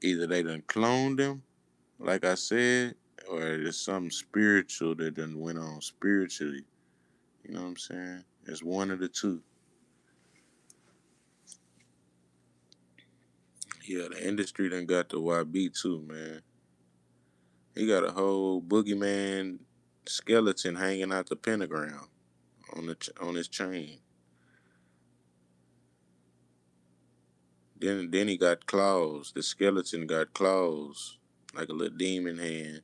Either they done cloned him, like I said, or it's something spiritual that done went on spiritually. You know what I'm saying? It's one of the two. Yeah, the industry done got the YB too, man. He got a whole boogeyman skeleton hanging out the pentagram on his chain. Then he got claws. The skeleton got claws, like a little demon hand.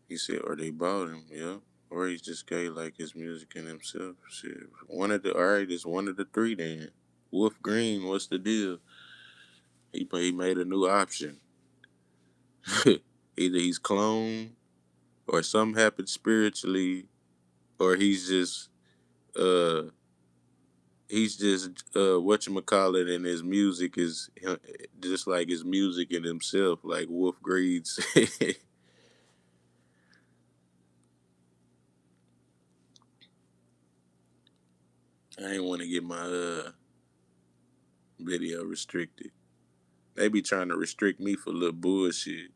He said, or they bought him, yeah. Or he's just gay like his music and himself. Shit. Alright, it's one of the three then. Wolf Green, what's the deal? He made a new option. Either he's cloned, or something happened spiritually, or uh he's just whatchamacallit, and his music is just like his music in himself, like Wolf Green said. I ain't want to get my video restricted. They be trying to restrict me for little bullshit.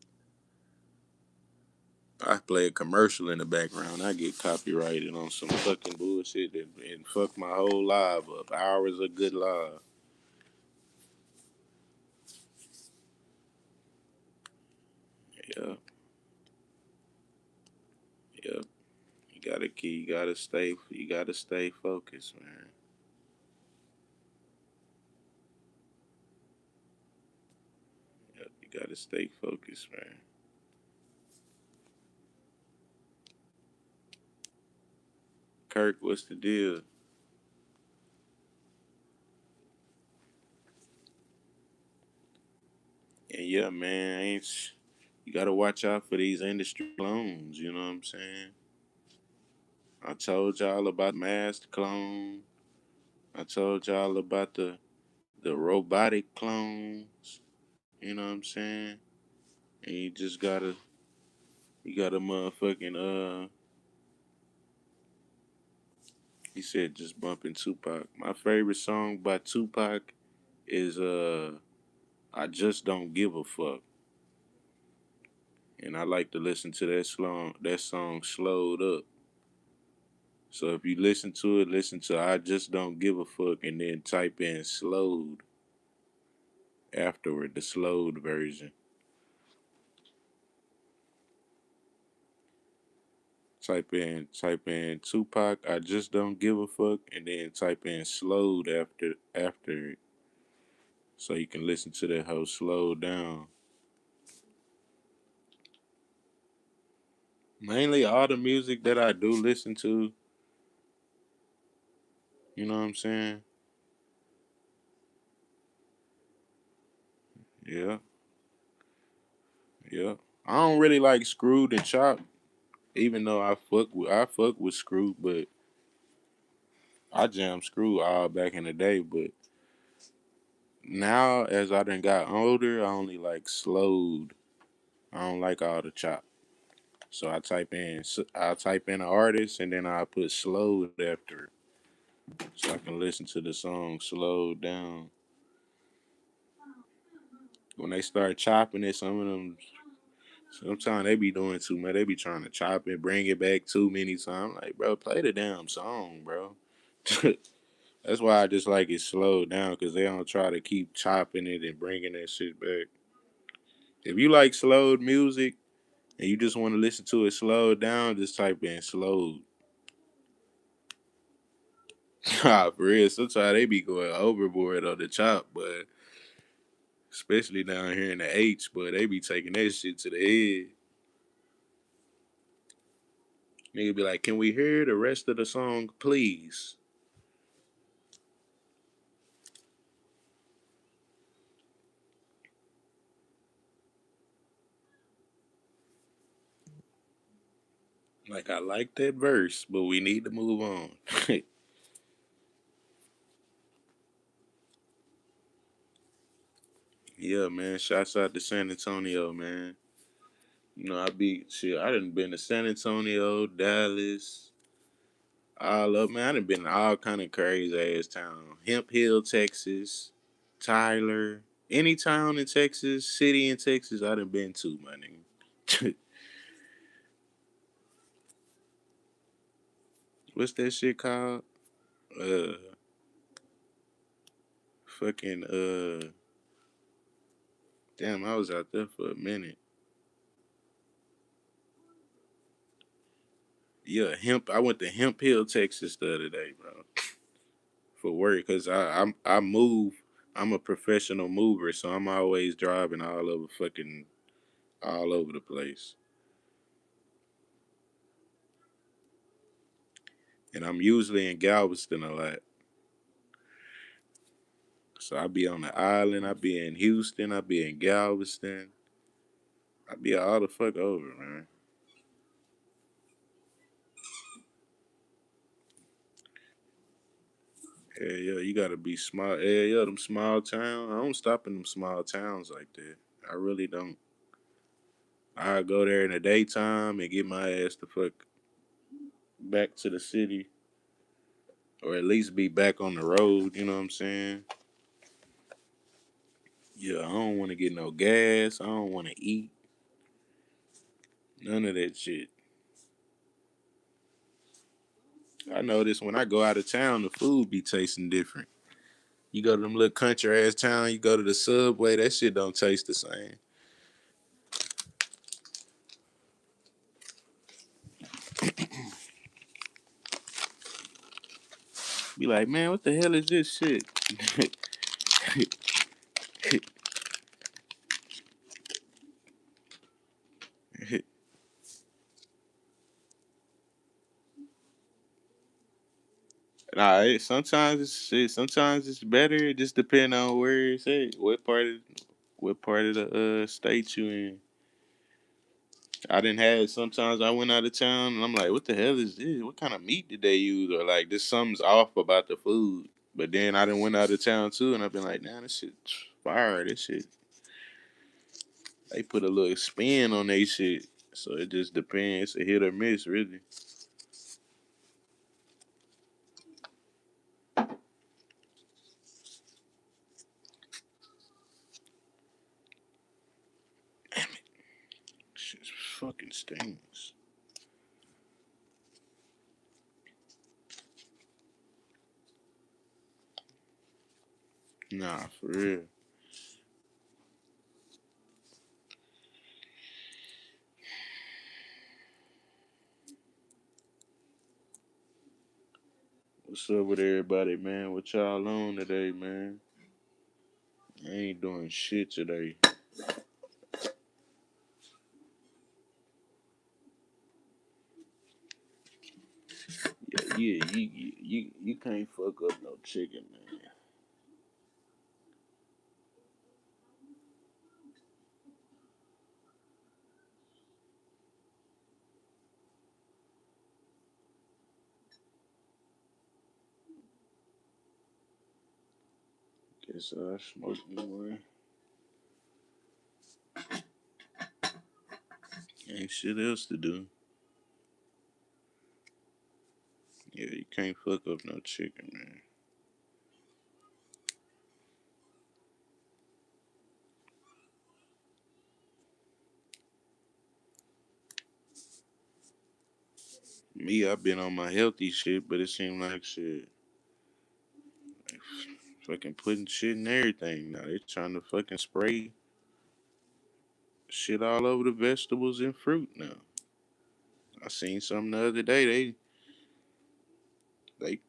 I play a commercial in the background. I get copyrighted on some fucking bullshit and fuck my whole live up. Hours of good live. Yeah, yeah. You gotta stay focused, man. Yeah, you gotta stay focused, man. Kirk, what's the deal? And yeah, man, you gotta watch out for these industry clones. You know what I'm saying? I told y'all about masked clone. I told y'all about the robotic clones. You know what I'm saying? And you gotta motherfucking he said just bumping Tupac. My favorite song by Tupac is I Just Don't Give a Fuck. And I like to listen to that song slowed up. So if you listen to it, listen to I Just Don't Give a Fuck and then type in slowed afterward, the slowed version. Type in Tupac, I Just Don't Give a Fuck, and then type in slowed after it. So you can listen to that whole slowed down. Mainly all the music that I do listen to, you know what I'm saying? Yeah, yeah. I don't really like Screwed and Chop, even though I fuck with Screwed, but I jam Screwed all back in the day. But now as I done got older, I only like slowed. I don't like all the chop. So I type in an artist and then I put slowed after it, so I can listen to the song slowed down. When they start chopping it, some of them sometimes they be doing too much. They be trying to chop it, bring it back too many times. Like, bro, play the damn song, bro. That's why I just like it slowed down because they don't try to keep chopping it and bringing that shit back. If you like slowed music and you just want to listen to it slowed down, just type in slowed. Nah, for real. Sometimes they be going overboard on the chop, but especially down here in the H, but they be taking that shit to the head. Nigga be like, can we hear the rest of the song, please? Like, I like that verse, but we need to move on. Yeah, man. Shouts out to San Antonio, man. You know, I done been to San Antonio, Dallas, all up, man. I done been to all kind of crazy ass town. Hemp Hill, Texas, Tyler, any town in Texas, city in Texas, I done been to, my nigga. What's that shit called? Uh, fucking damn, I was out there for a minute. Yeah, hemp. I went to Hemp Hill, Texas the other day, bro, for work. Cause I move. I'm a professional mover, so I'm always driving all over the place, and I'm usually in Galveston a lot. So I be on the island. I be in Houston. I be in Galveston. I be all the fuck over, man. Yeah, yeah, you gotta be small. Yeah, yeah, them small towns. I don't stop in them small towns like that. I really don't. I go there in the daytime and get my ass the fuck back to the city, or at least be back on the road. You know what I'm saying? Yeah, I don't want to get no gas. I don't want to eat none of that shit. I notice when I go out of town, the food be tasting different. You go to them little country ass town, you go to the subway, that shit don't taste the same. Be like, man, what the hell is this shit? Nah, sometimes it's shit. Sometimes it's better. It just depend on where it's at. What part of the state you in. I didn't have sometimes I went out of town and I'm like, what the hell is this? What kind of meat did they use? Or like this something's off about the food. But then I didn't went out of town too and I've been like, nah, this shit fire. This shit they put a little spin on they shit. So it just depends. It's a hit or miss, really. Shit fucking stings. Nah, for real. What's up with everybody, man? What y'all on today, man? I ain't doing shit today. Yeah, you can't fuck up no chicken, man. Guess I smoke more. Ain't shit else to do. Yeah, you can't fuck up no chicken, man. Me, I've been on my healthy shit, but it seemed like shit. Fucking putting shit in everything now. They trying to fucking spray shit all over the vegetables and fruit now. I seen something the other day. They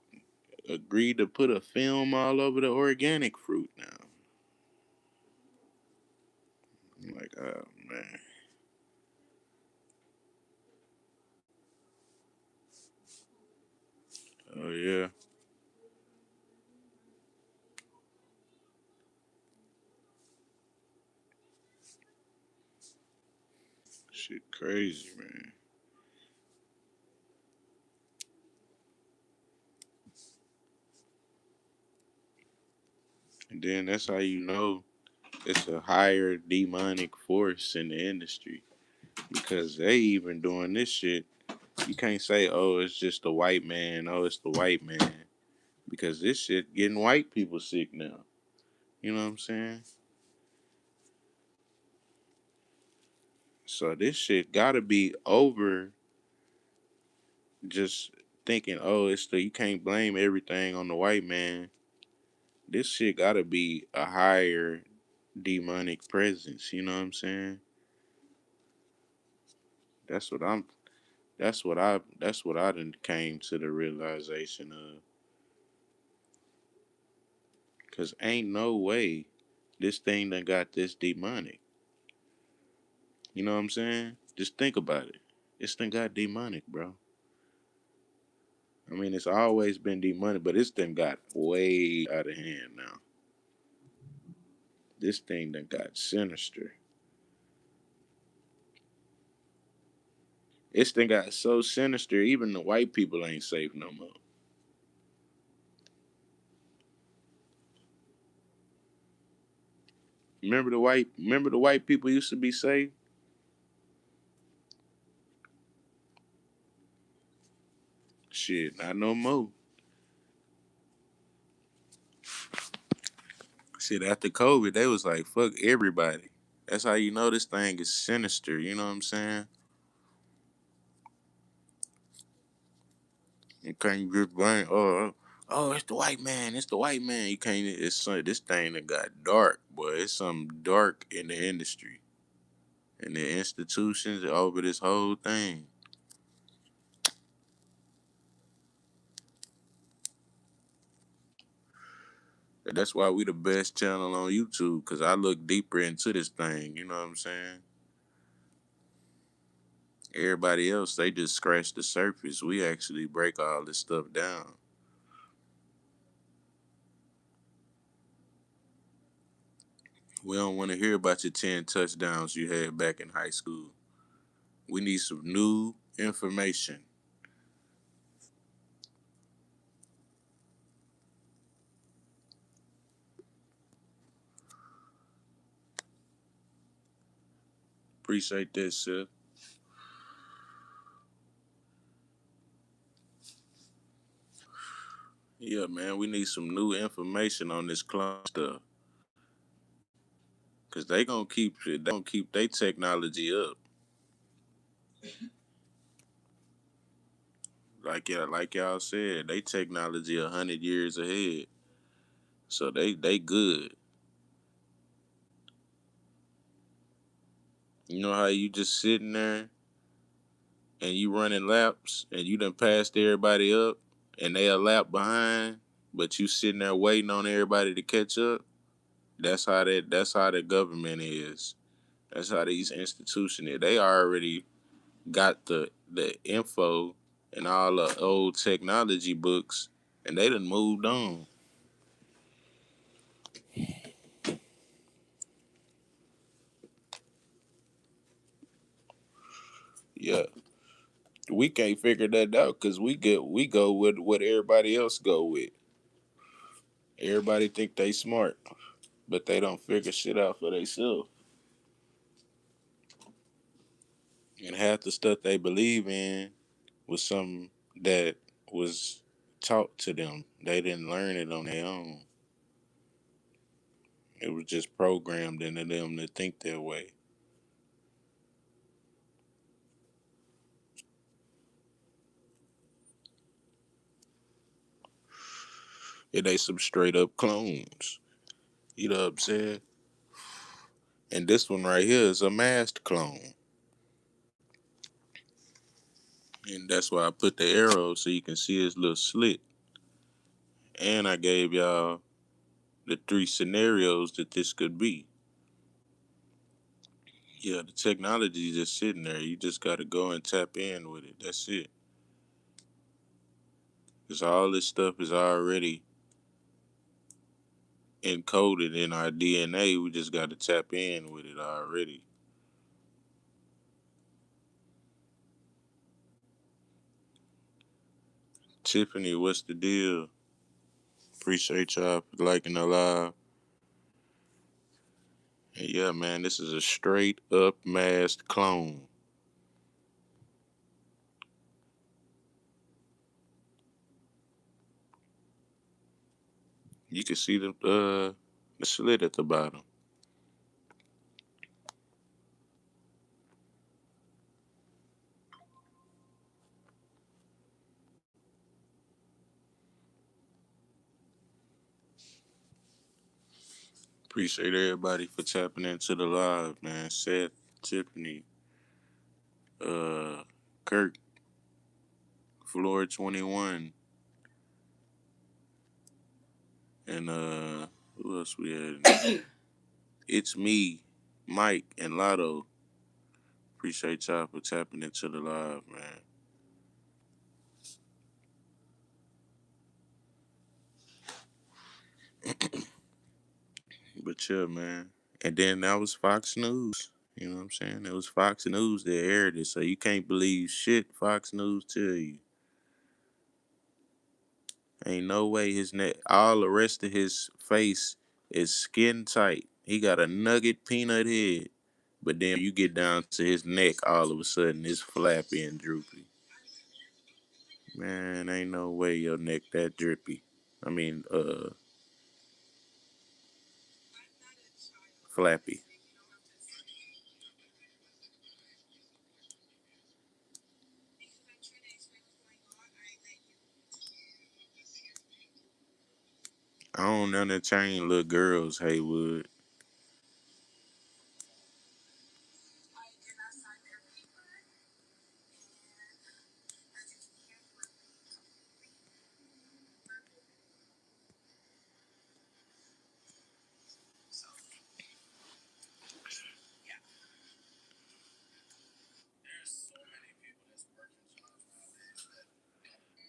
agreed to put a film all over the organic fruit now. I'm like, oh man. Oh yeah. Shit crazy, man. And then that's how you know it's a higher demonic force in the industry. Because they even doing this shit. You can't say, oh, it's just the white man, oh, it's the white man. Because this shit getting white people sick now. You know what I'm saying? So this shit gotta be over just thinking, oh, it's the you can't blame everything on the white man. This shit gotta be a higher demonic presence. You know what I'm saying? That's what I'm. That's what I done came to the realization of. Cause ain't no way this thing done got this demonic. You know what I'm saying? Just think about it. This thing got demonic, bro. I mean, it's always been demonic, but this thing got way out of hand now. This thing done got sinister. This thing got so sinister, even the white people ain't safe no more. Remember the white people used to be safe? Shit, not no more. Shit, after COVID, they was like, fuck everybody. That's how you know this thing is sinister, you know what I'm saying? You can't just blame, oh, it's the white man, it's the white man. You can't, this thing that got dark, boy. It's something dark in the industry, in the institutions over this whole thing. And that's why we the best channel on YouTube, because I look deeper into this thing, you know what I'm saying? Everybody else, they just scratch the surface. We actually break all this stuff down. We don't want to hear about your 10 touchdowns you had back in high school. We need some new information. Appreciate that, sir. Yeah, man, we need some new information on this clone stuff. Cause they gonna keep it, they gonna keep their technology up. Like y'all said, they technology 100 years ahead. So they good. You know how you just sitting there and you running laps and you done passed everybody up and they a lap behind, but you sitting there waiting on everybody to catch up. That's how the government is. That's how these institutions is. They already got the info and all the old technology books and they done moved on. Yeah. We can't figure that out because we go with what everybody else go with. Everybody think they smart, but they don't figure shit out for themselves. And half the stuff they believe in was something that was taught to them. They didn't learn it on their own. It was just programmed into them to think that way. And they some straight up clones. You know what I'm saying? And this one right here is a masked clone. And that's why I put the arrow so you can see his little slit. And I gave y'all the three scenarios that this could be. Yeah, the technology is just sitting there. You just got to go and tap in with it. That's it. Because all this stuff is already encoded in our DNA. We just got to tap in with it already. Tiffany, what's the deal? Appreciate y'all for liking the live. And yeah, man, this is a straight up masked clone. You can see the slit at the bottom. Appreciate everybody for tapping into the live, man. Seth, Tiffany, uh, Kirk, Floor 21, and who else we had? It's me, Mike, and Lotto. Appreciate y'all for tapping into the live, man. But yeah, man. And then that was Fox News. You know what I'm saying? It was Fox News that aired it, so you can't believe shit Fox News tell you. Ain't no way his neck, all the rest of his face is skin tight. He got a nugget peanut head. But then you get down to his neck, all of a sudden it's flappy and droopy. Man, ain't no way your neck that drippy. I mean, flappy. I don't entertain little girls, Haywood.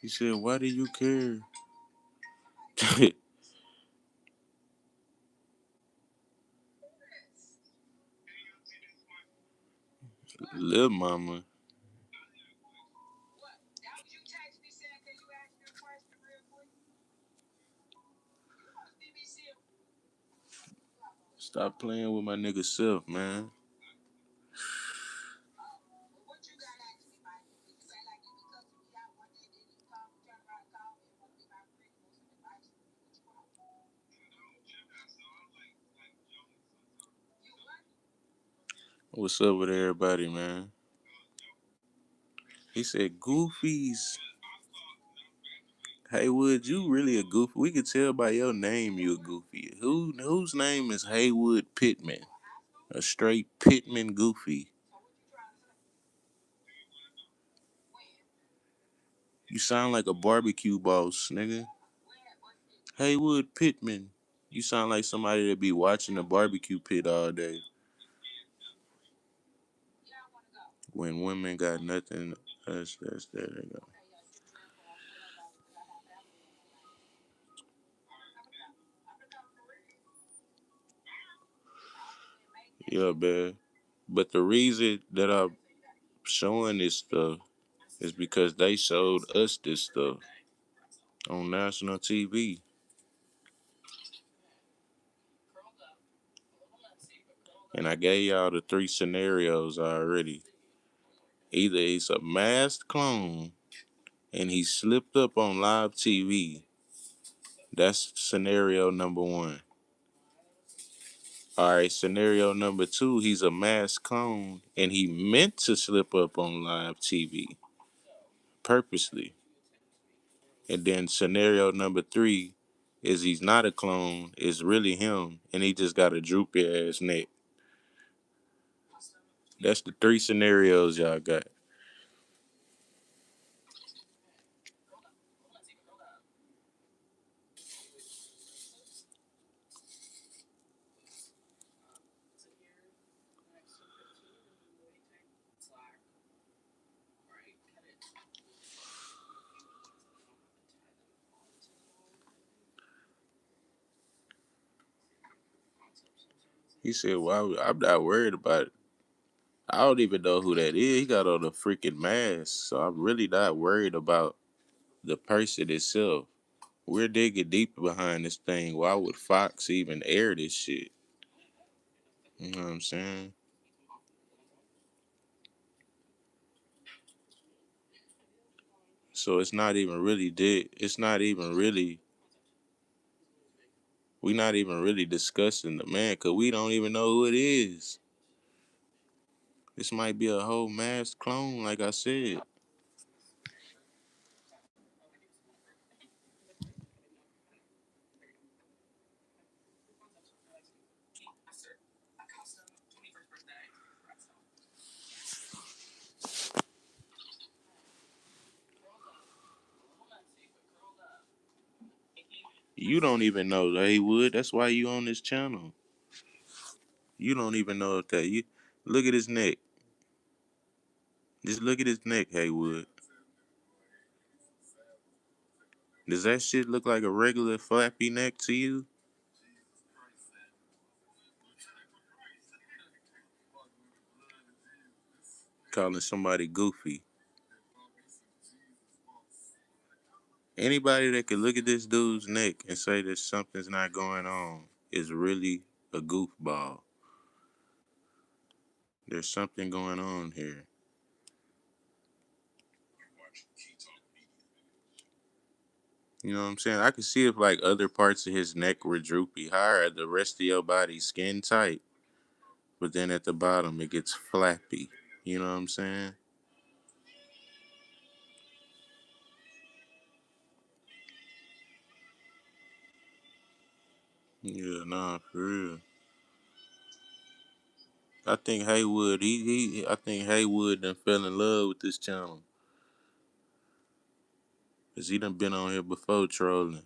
He said, "Why do you care?" Little mama. Stop playing with my nigga self, man. What's up with everybody, man? He said, Goofies. Haywood, you really a goofy. We could tell by your name you a goofy. Whose name is Haywood Pittman? A straight Pittman goofy. You sound like a barbecue boss, nigga. Haywood Pittman. You sound like somebody that be watching the barbecue pit all day. When women got nothing, that's there they go. Yeah, man. But the reason that I'm showing this stuff is because they showed us this stuff on national TV. And I gave y'all the three scenarios already. Either it's a masked clone and he slipped up on live TV. That's scenario number one. All right, scenario number two, he's a masked clone and he meant to slip up on live TV purposely. And then scenario number three is he's not a clone, it's really him, and he just got a droopy ass neck. That's the three scenarios y'all got. He said, "Well, I'm not worried about it. I don't even know who that is. He got on a freaking mask, so I'm really not worried about the person itself. We're digging deep behind this thing. Why would Fox even air this shit? You know what I'm saying? So it's not even really dead. It's not even really. We're not even really discussing the man because we don't even know who it is. This might be a whole mass clone, like I said. You don't even know Haywood. That's why you on this channel. You don't even know if that. You look at his neck. Just look at his neck, Haywood. Does that shit look like a regular flappy neck to you? Calling somebody goofy. Anybody that could look at this dude's neck and say that something's not going on is really a goofball. There's something going on here. You know what I'm saying? I could see if like other parts of his neck were droopy. How are the rest of your body skin tight? But then at the bottom it gets flappy. You know what I'm saying? Yeah, nah, for real. I think Haywood, I think Haywood done fell in love with this channel. Cause he done been on here before trolling.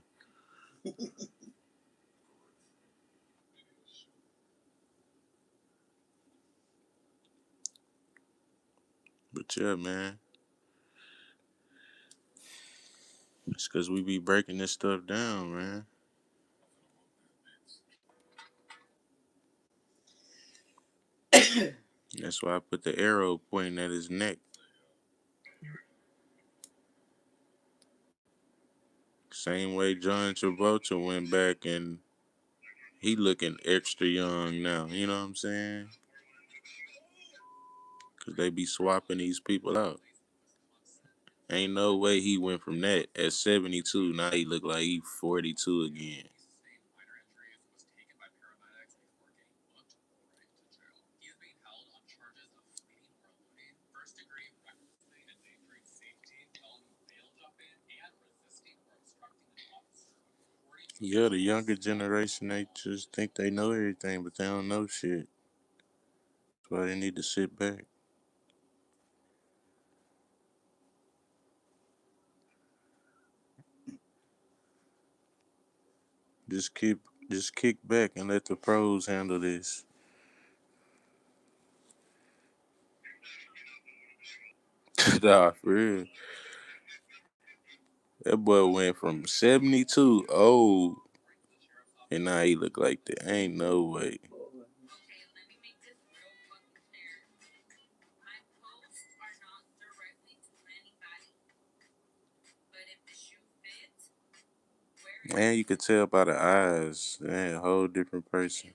But yeah, man. It's cause we be breaking this stuff down, man. That's why I put the arrow pointing at his neck. Same way John Travolta went back and he looking extra young now. You know what I'm saying? Cause they be swapping these people out. Ain't no way he went from that at 72. Now he look like he 42 again. Yeah, the younger generation, they just think they know everything, but they don't know shit. That's why they need to sit back. Just keep, just kick back and let the pros handle this. Nah, for real. That boy went from 72 old, and now he look like that. Ain't no way. And you could tell by the eyes, man, a whole different person.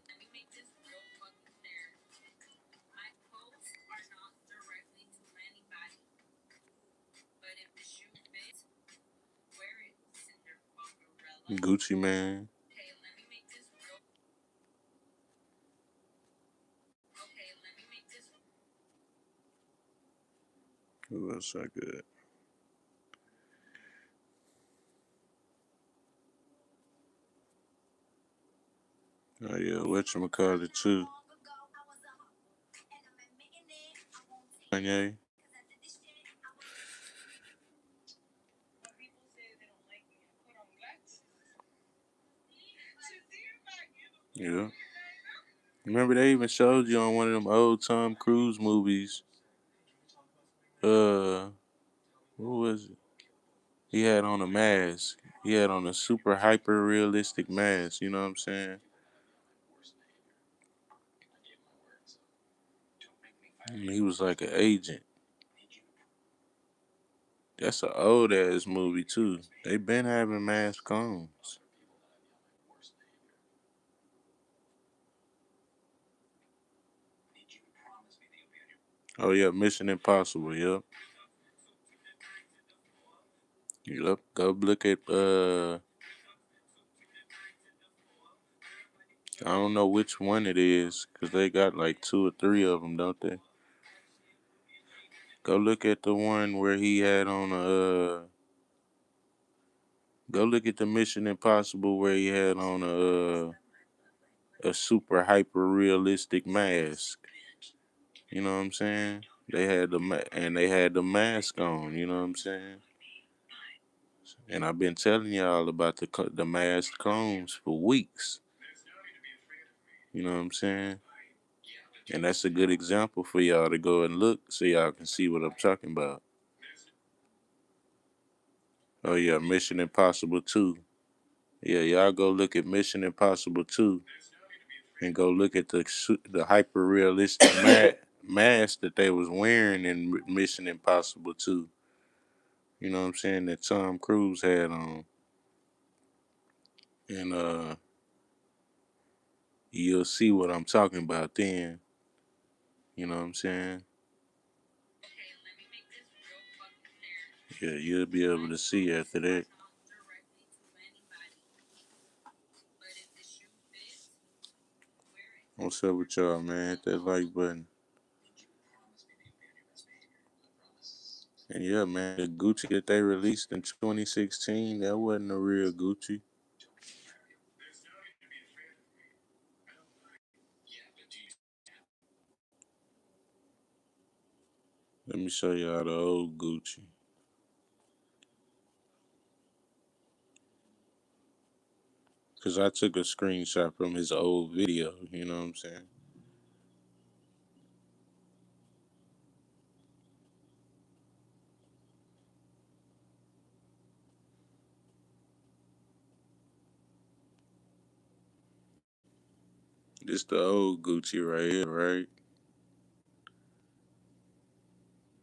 Gucci man. Who else I got? Oh yeah, whatchamacallit too. Kanye. Yeah. Remember they even showed you on one of them old Tom Cruise movies. Uh, what was it? He had on a mask. He had on a super hyper realistic mask. You know what I'm saying? And he was like an agent. That's an old ass movie too. They been having mask on. Oh yeah, Mission Impossible. Yep. Yep. Go look at I don't know which one it is because they got like two or three of them, don't they? Go look at the one where he had on go look at the Mission Impossible where he had on a super hyper realistic mask. You know what I'm saying? They had and they had the mask on. You know what I'm saying? And I've been telling y'all about the mask clones for weeks. You know what I'm saying? And that's a good example for y'all to go and look so y'all can see what I'm talking about. Oh yeah, Mission Impossible 2. Yeah, y'all go look at Mission Impossible 2 and go look at the hyper realistic mask that they was wearing in Mission Impossible 2. You know what I'm saying? That Tom Cruise had on. And you'll see what I'm talking about then. You know what I'm saying? Yeah, you'll be able to see after that. What's up with y'all, man? Hit that like button. And yeah, man, the Gucci that they released in 2016, that wasn't a real Gucci. Let me show y'all the old Gucci. Cause I took a screenshot from his old video, you know what I'm saying? This the old Gucci right here, right?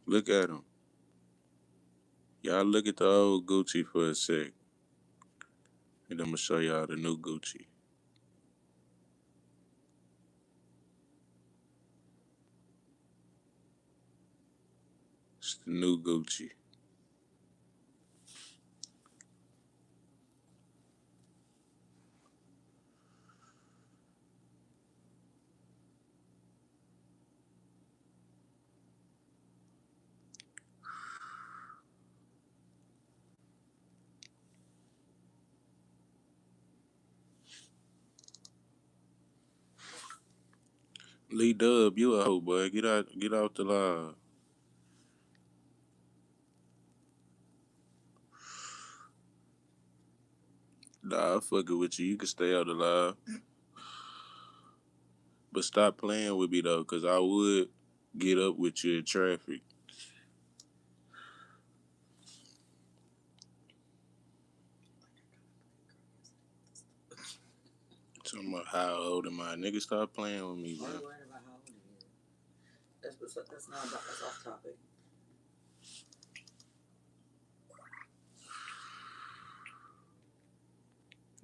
Look at him. Y'all look at the old Gucci for a sec. And I'm gonna show y'all the new Gucci. It's the new Gucci. Lee Dub, you a hoe, boy. Get out the live. Nah, I fucking with you. You can stay out the live. But stop playing with me though, cause I would get up with you in traffic. Talking about how old am I? Nigga, stop playing with me, bro. I'm worried about how old he is. That's not about. That's off topic.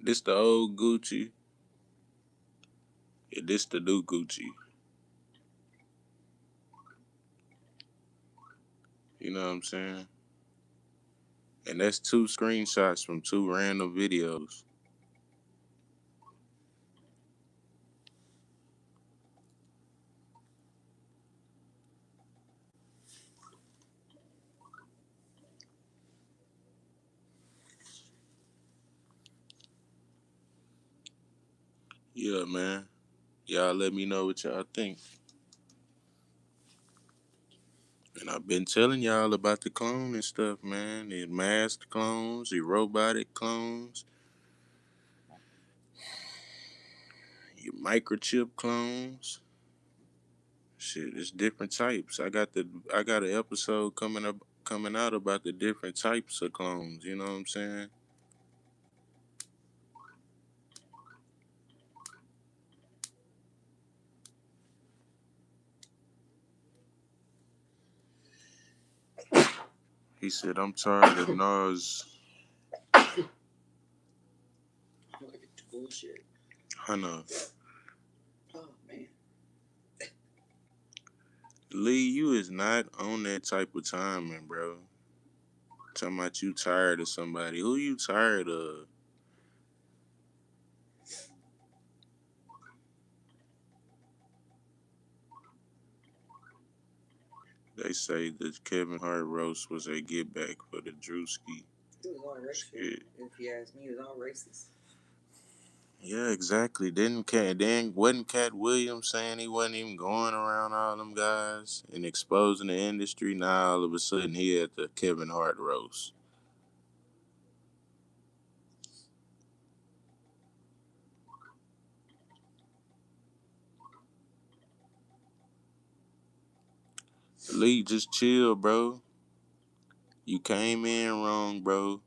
This the old Gucci. Yeah, this the new Gucci. You know what I'm saying? And that's two screenshots from two random videos. Yeah, man. Y'all let me know what y'all think. And I've been telling y'all about the clone and stuff, man. The masked clones, the robotic clones, your microchip clones. Shit, it's different types. I got an episode coming out about the different types of clones, you know what I'm saying? He said, I'm tired of Nas. Bullshit. I know. Oh man. Lee, you is not on that type of timing, bro. Talking about you tired of somebody. Who you tired of? They say the Kevin Hart roast was a get back for the Drewski. It was all racial. Shit. If you ask me, it was all racist. Yeah, exactly. Wasn't Cat Williams saying he wasn't even going around all them guys and exposing the industry? Now all of a sudden he at the Kevin Hart roast. Lee, just chill, bro. You came in wrong, bro.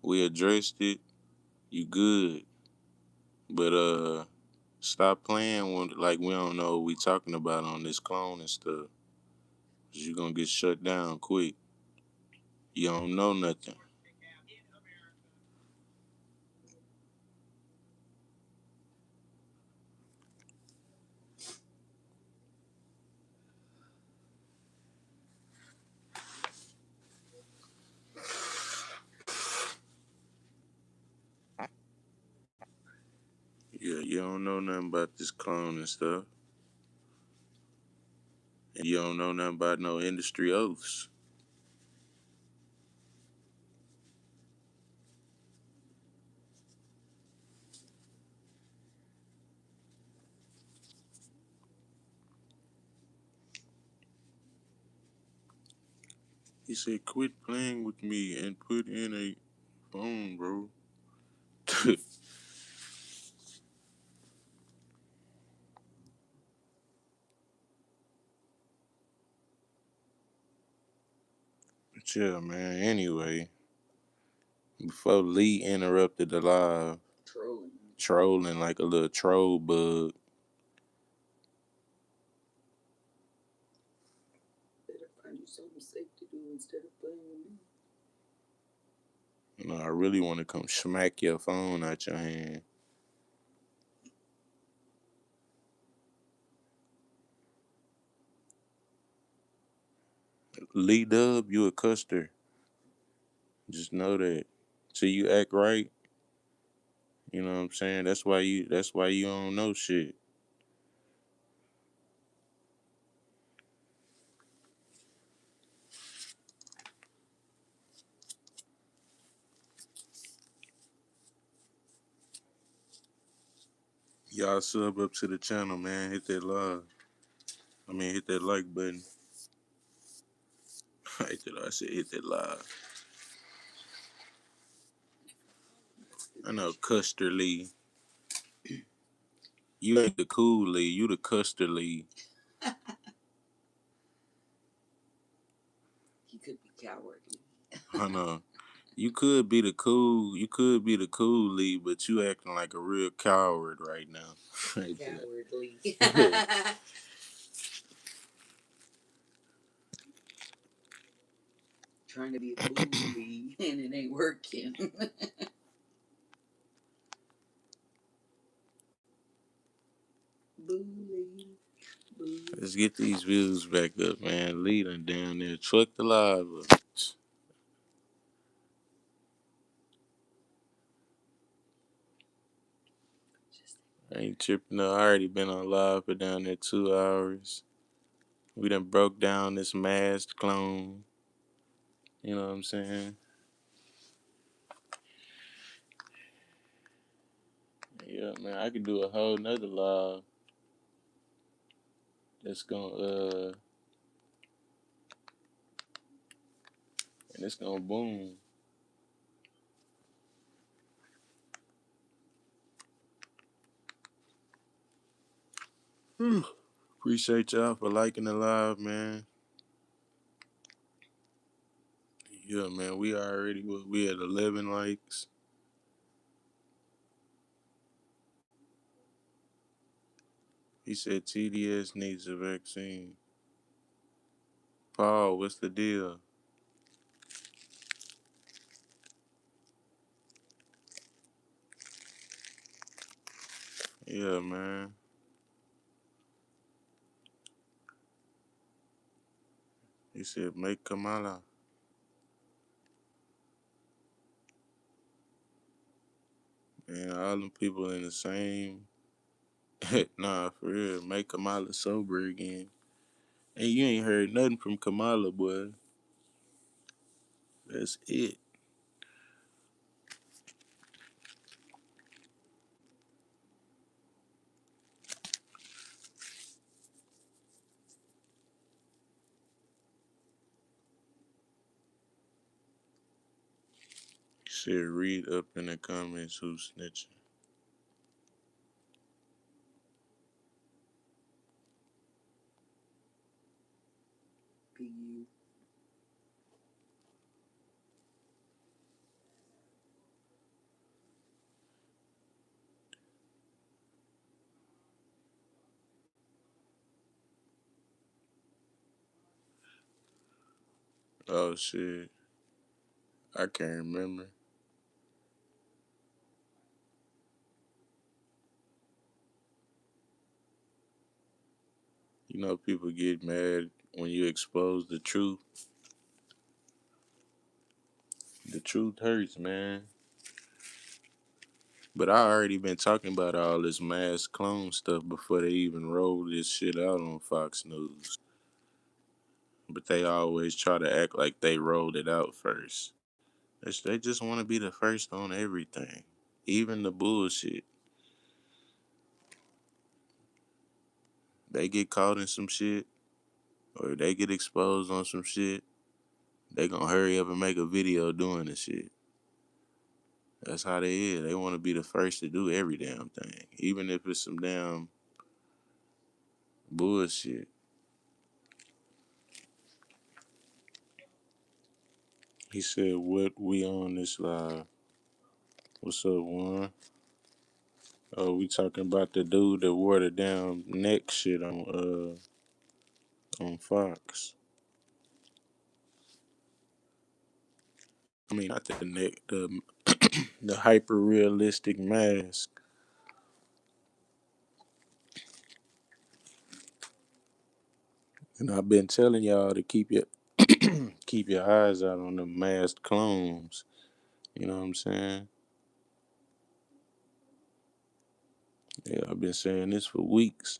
We addressed it. You good. But stop playing with like we don't know what we talking about on this clone and stuff. 'Cause you gonna get shut down quick. You don't know nothing. Yeah, you don't know nothing about this clone and stuff. And you don't know nothing about no industry oaths. He said, quit playing with me and put in a phone, bro. But yeah, man. Anyway, before Lee interrupted the live, Trolling. trolling like a little troll bug. Better find you something safe to do instead of playing with me. You know, I really want to come smack your phone out your hand. Lee Dub, you a custer. Just know that. Till you act right, you know what I'm saying? That's why you don't know shit. Y'all sub up to the channel, man. Hit that love. I mean, hit that like button. I said hit that live. I know Custer Lee. You ain't the cool Lee. You the Custer Lee. He could be cowardly. I know. You could be the cool. You could be the cool Lee, but you acting like a real coward right now. Cowardly. Trying to be a bully and it ain't working. Bully. Bully. Let's get these views back up, man. Leading down there. Truck the live up. I ain't tripping though. I already been on live for down there 2 hours. We done broke down this masked clone. You know what I'm saying? Yeah, man. I could do a whole nother live that's gonna and it's gonna boom. Appreciate y'all for liking the live, man. Yeah, man. We already we at 11 likes. He said TDS needs a vaccine. Paul, what's the deal? Yeah, man. He said make Kamala. Man, all them people in the same. Nah, for real. Make Kamala sober again. And you ain't heard nothing from Kamala, boy. That's it. He said read up in the comments who's snitching. Be you. Oh shit. I can't remember. You know people get mad when you expose the truth. The truth hurts, man. But I already been talking about all this mass clone stuff before they even rolled this shit out on Fox News. But they always try to act like they rolled it out first. They just want to be the first on everything, even the bullshit. They get caught in some shit or they get exposed on some shit, they gonna hurry up and make a video doing the shit. That's how they is. They want to be the first to do every damn thing, even if it's some damn bullshit. He said, "What we on this live? What's up, Warren? Oh, we talking about the dude that wore the damn neck shit on Fox. I mean, not the neck, the hyper realistic mask. And I've been telling y'all to keep your eyes out on the masked clones. You know what I'm saying? Yeah, I've been saying this for weeks.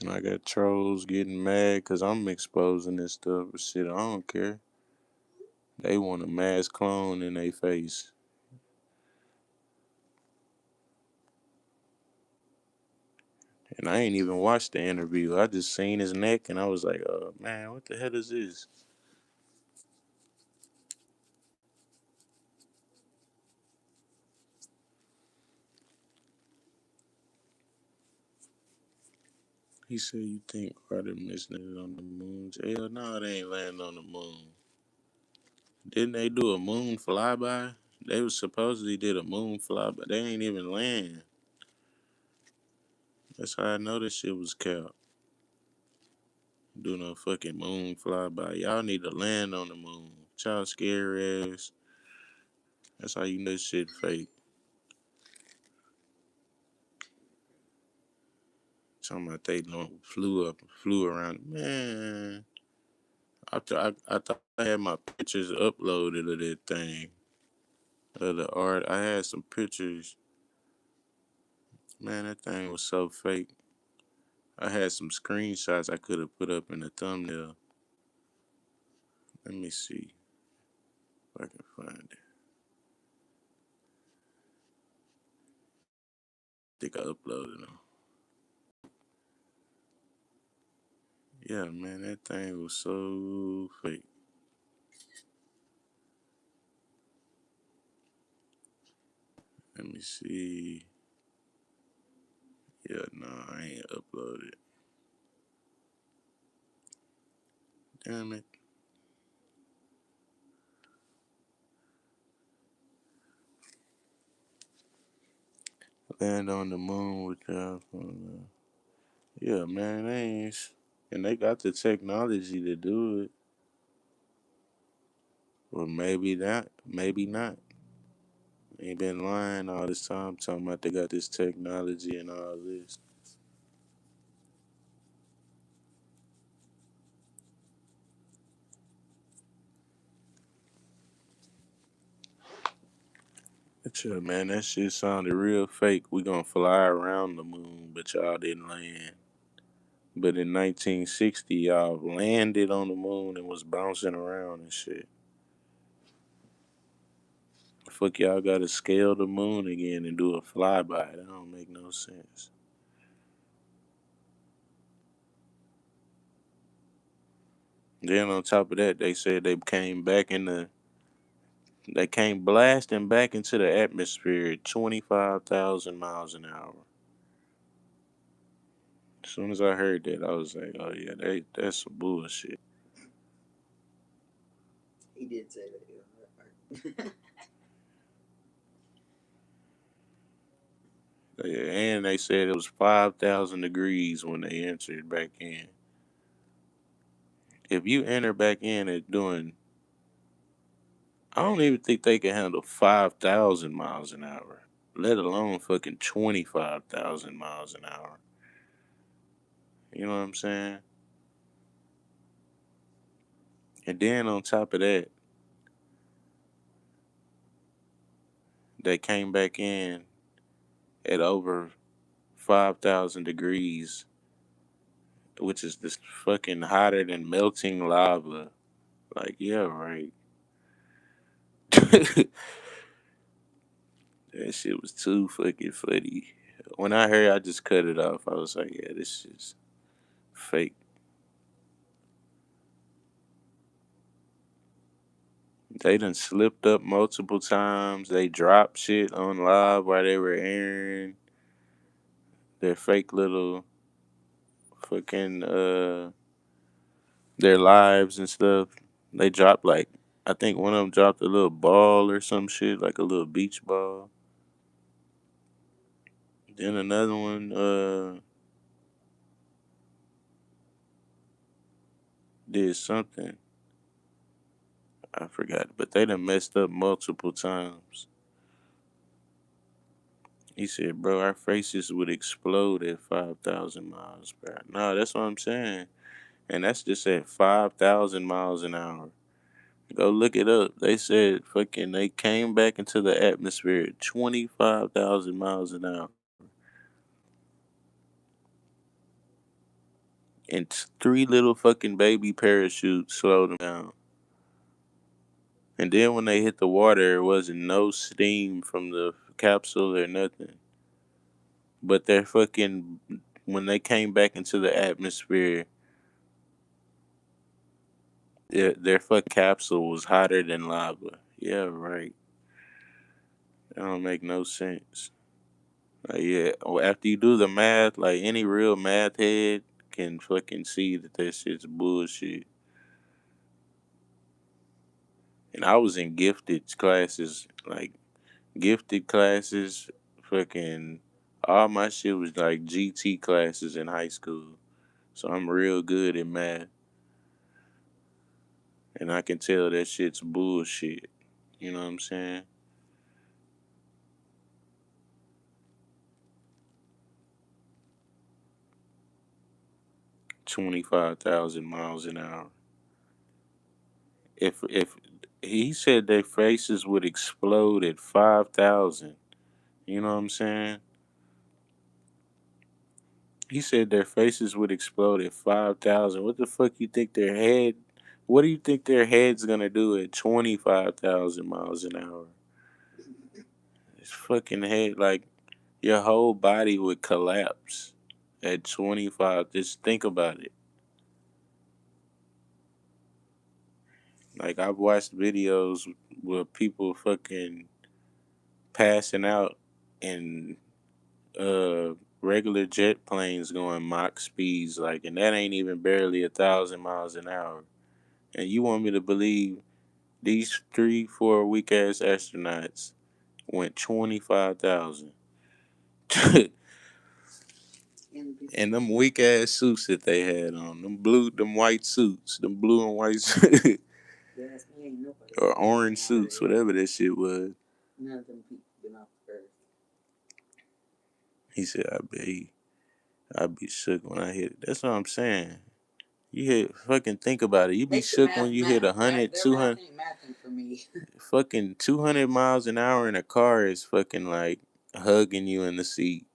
And I got trolls getting mad because I'm exposing this stuff. But shit, I don't care. They want a mask clone in their face. And I ain't even watched the interview. I just seen his neck and I was like, oh man, what the hell is this? He said, you think Carter missing it on the moon? Hell no, they ain't landing on the moon. Didn't they do a moon flyby? They was supposedly did a moon flyby. They ain't even land. That's how I know this shit was kept. Do no fucking moon flyby. Y'all need to land on the moon. Y'all scary ass. That's how you know this shit fake. Talking about they flew around. Man, I thought I had my pictures uploaded of that thing. Of the art. I had some pictures. Man, that thing was so fake. I had some screenshots I could have put up in the thumbnail. Let me see if I can find it. I think I uploaded them. Yeah, man, that thing was so fake. Let me see. Yeah, no, I ain't uploaded. Damn it. Land on the moon with y'all. Yeah, man, they ain't. And they got the technology to do it. Or maybe not. Maybe not. Ain't been lying all this time talking about they got this technology and all this. But yeah, man, that shit sounded real fake. We gonna fly around the moon, but y'all didn't land. But in 1960, y'all landed on the moon and was bouncing around and shit. Fuck y'all gotta scale the moon again and do a flyby. That don't make no sense. Then on top of that, they said they came blasting back into the atmosphere at 25,000 miles an hour. As soon as I heard that, I was like, oh yeah, that's some bullshit. He did say that. Yeah. And they said it was 5,000 degrees when they entered back in. If you enter back in at doing, I don't even think they can handle 5,000 miles an hour, let alone fucking 25,000 miles an hour. You know what I'm saying? And then on top of that, they came back in at over 5,000 degrees, which is this fucking hotter than melting lava. Like, yeah, right. That shit was too fucking funny. When I heard, I just cut it off. I was like, yeah, this is fake. They done slipped up multiple times. They dropped shit on live while they were airing their fake little fucking their lives and stuff. They dropped like I think one of them dropped a little ball or some shit, like a little beach ball. Then another one did something. I forgot, but they done messed up multiple times. He said, bro, our faces would explode at 5,000 miles per hour. No, that's what I'm saying. And that's just at 5,000 miles an hour. Go look it up. They said fucking they came back into the atmosphere at 25,000 miles an hour. And three little fucking baby parachutes slowed them down. And then when they hit the water, there wasn't no steam from the capsule or nothing. But their fucking when they came back into the atmosphere, their fuck capsule was hotter than lava. Yeah, right. That don't make no sense. Like, yeah, after you do the math, like any real math head can fucking see that that shit's bullshit. And I was in gifted classes, like gifted classes, fucking all my shit was like GT classes in high school. So I'm real good at math. And I can tell that shit's bullshit. You know what I'm saying? 25,000 miles an hour. If he said their faces would explode at 5,000, you know what I'm saying? He said their faces would explode at 5,000. What the fuck you think their head? What do you think their head's gonna do at 25,000 miles an hour? His fucking head, like your whole body would collapse at 25. Just think about it. Like I've watched videos where people fucking passing out in uh regular jet planes going Mach speeds, like, and that ain't even barely 1,000 miles an hour. And you want me to believe these 3, 4 weak ass astronauts went 25,000? And them weak ass suits that they had on, them white suits, them blue and white Yes, me ain't nobody or orange out of suits, there. whatever that shit was. None of them people been off the earth. He said, I'd be shook when I hit it. That's what I'm saying. You hit fucking think about it. You be Make the shook when math you hit math. 100, Their math 200, ain't mathing for me. fucking 200 miles an hour in a car is fucking like hugging you in the seat.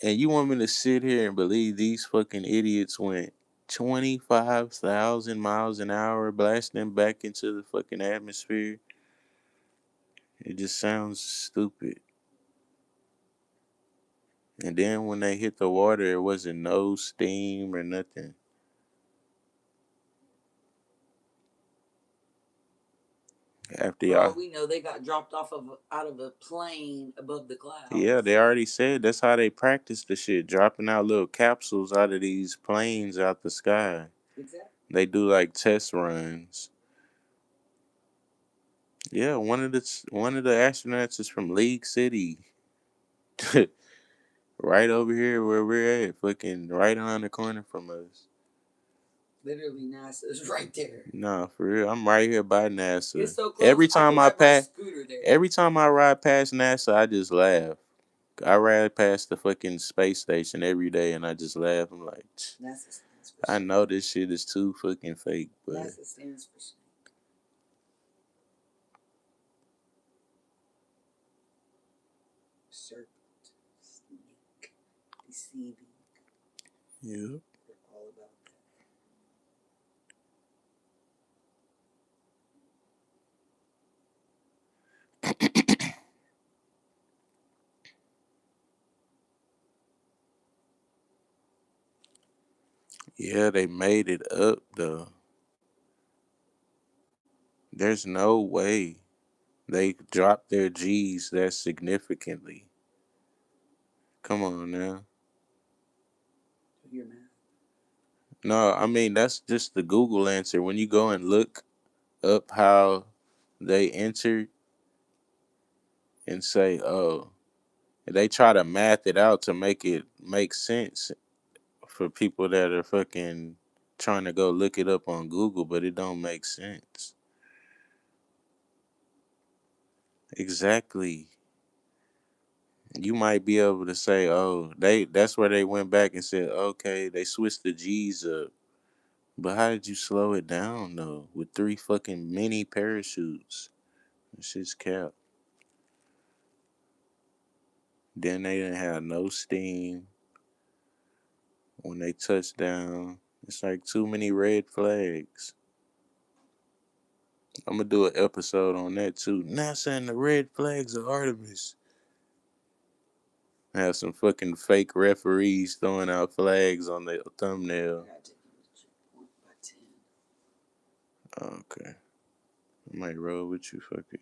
And you want me to sit here and believe these fucking idiots went 25,000 miles an hour blasting back into the fucking atmosphere? It just sounds stupid. And then when they hit the water, it wasn't no steam or nothing. After For all y'all, we know, they got dropped off of out of a plane above the clouds. yeah, they already said that's how they practice the shit, dropping out little capsules out of these planes out the sky. Exactly. They do like test runs. Yeah, one of the astronauts is from League City, right over here where we're at, fucking right around the corner from us. Literally, NASA's right there. Nah, for real, I'm right here by NASA. It's so close. I can ride my scooter there. Every time I ride past NASA, I just laugh. I ride past the fucking space station every day, and I just laugh. I'm like, NASA stands for I snake. know this shit is too fucking fake, but NASA stands for snake. Serpent, snake, deceiving. yeah. They're all about Yeah, they made it up though. There's no way they dropped their G's that significantly. Come on now. that. Your math. No, I mean that's just the Google answer. When you go and look up how they entered and say, oh, they try to math it out to make it make sense for people that are fucking trying to go look it up on Google, but it don't make sense. Exactly. You might be able to say, oh, that's where they went back and said, okay, they switched the G's up. But how did you slow it down though? With 3 fucking mini parachutes. This shit's cap. Then they didn't have no steam when they touched down. It's like too many red flags. I'm gonna do an episode on that too. NASA and the red flags of Artemis. Have some fucking fake referees throwing out flags on the thumbnail. Gotta take it 1 by 10. Okay. I might roll with you, fuck it.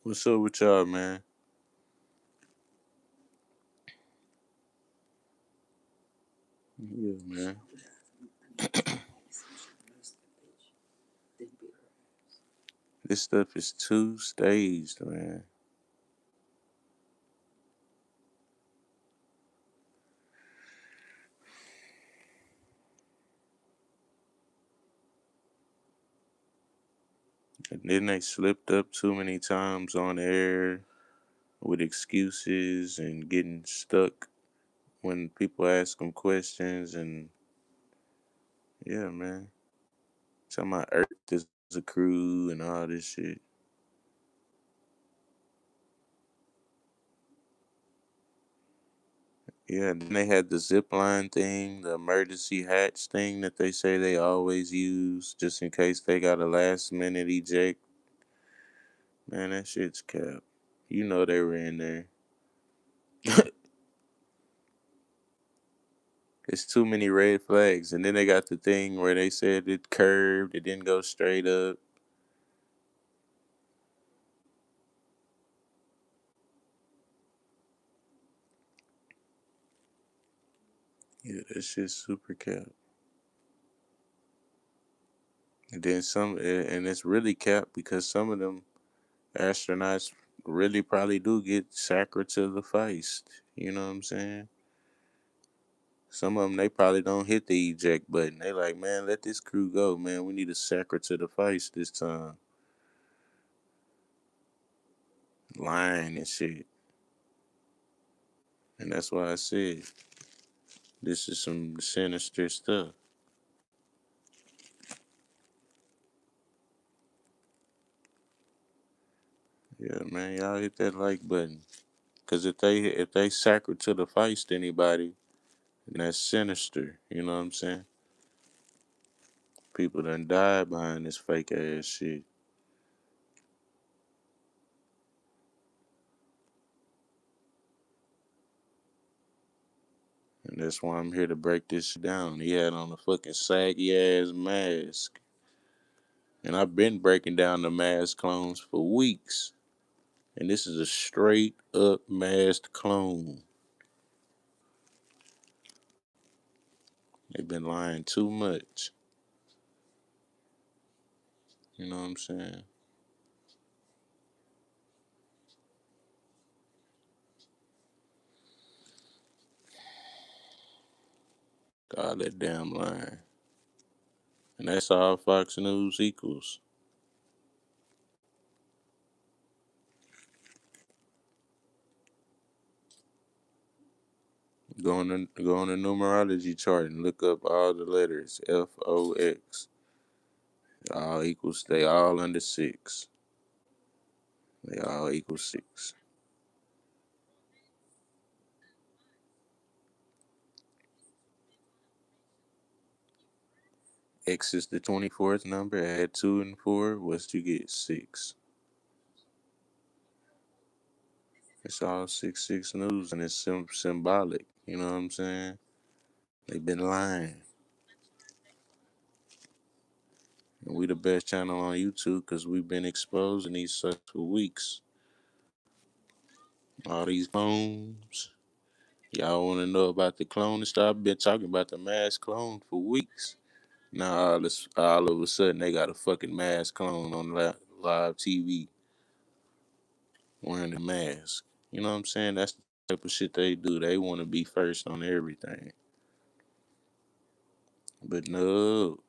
What's up with y'all, man? Yeah, man. This stuff is too staged, man. And then they slipped up too many times on air with excuses and getting stuck when people ask them questions. And yeah, man. Talking about Earth is a crew and all this shit. Yeah, and then they had the zip line thing, the emergency hatch thing that they say they always use just in case they got a last minute eject. Man, that shit's cap. You know they were in there. It's too many red flags. And then they got the thing where they said it curved, it didn't go straight up. Yeah, that shit's super cap. And then and it's really cap because some of them astronauts really probably do get sacred to the feist. You know what I'm saying? Some of them they probably don't hit the eject button. They like, man, let this crew go, man. We need a sacred to the feist this time. Lying and shit. And that's why I said this is some sinister stuff. Yeah, man, y'all hit that like button. Cause if they sacred to the feist anybody, then that's sinister. You know what I'm saying? People done died behind this fake ass shit. And that's why I'm here to break this shit down. He had on a fucking saggy ass mask. And I've been breaking down the mask clones for weeks. And this is a straight up masked clone. They've been lying too much. You know what I'm saying? All that damn lying. And that's all Fox News equals. Go on the numerology chart and look up all the letters FOX. All equals they all under six. They all equal six. X is the 24th number. Add two and four. What's you get? Six. It's all 6 news and it's symbolic. You know what I'm saying? They've been lying. And we the best channel on YouTube because we've been exposing these suckers for weeks. All these clones. Y'all want to know about the clone stuff? I've been talking about the mass clone for weeks. Now all of a sudden they got a fucking mass clone on live TV wearing a mask. You know what I'm saying? That's the type of shit they do. They want to be first on everything. But no,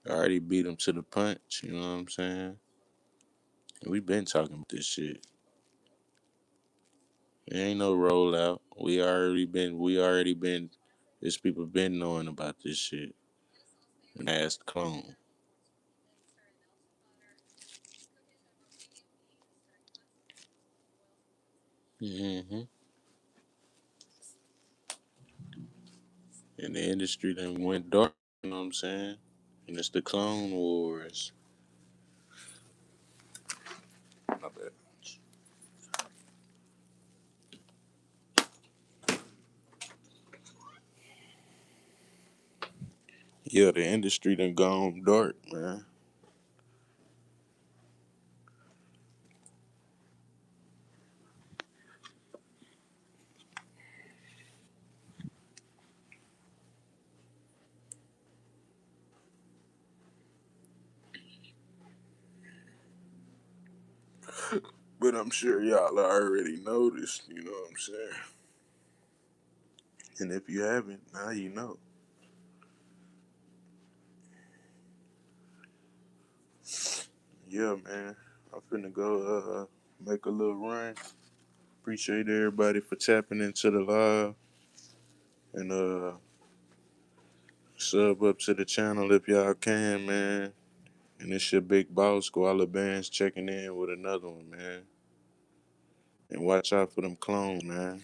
I already beat them to the punch. You know what I'm saying? We been talking about this shit. It ain't no rollout. We already been. There's people been knowing about this shit. Masked clone. hmm And the industry then went dark. You know what I'm saying? And it's the Clone Wars. My bad. Yeah, the industry done gone dark, man. But I'm sure y'all already noticed, you know what I'm saying? And if you haven't, now you know. Yeah, man. I'm finna go make a little run. Appreciate everybody for tapping into the live and sub up to the channel if y'all can, man. And it's your big boss, Koala Bands, checking in with another one, man. And watch out for them clones, man.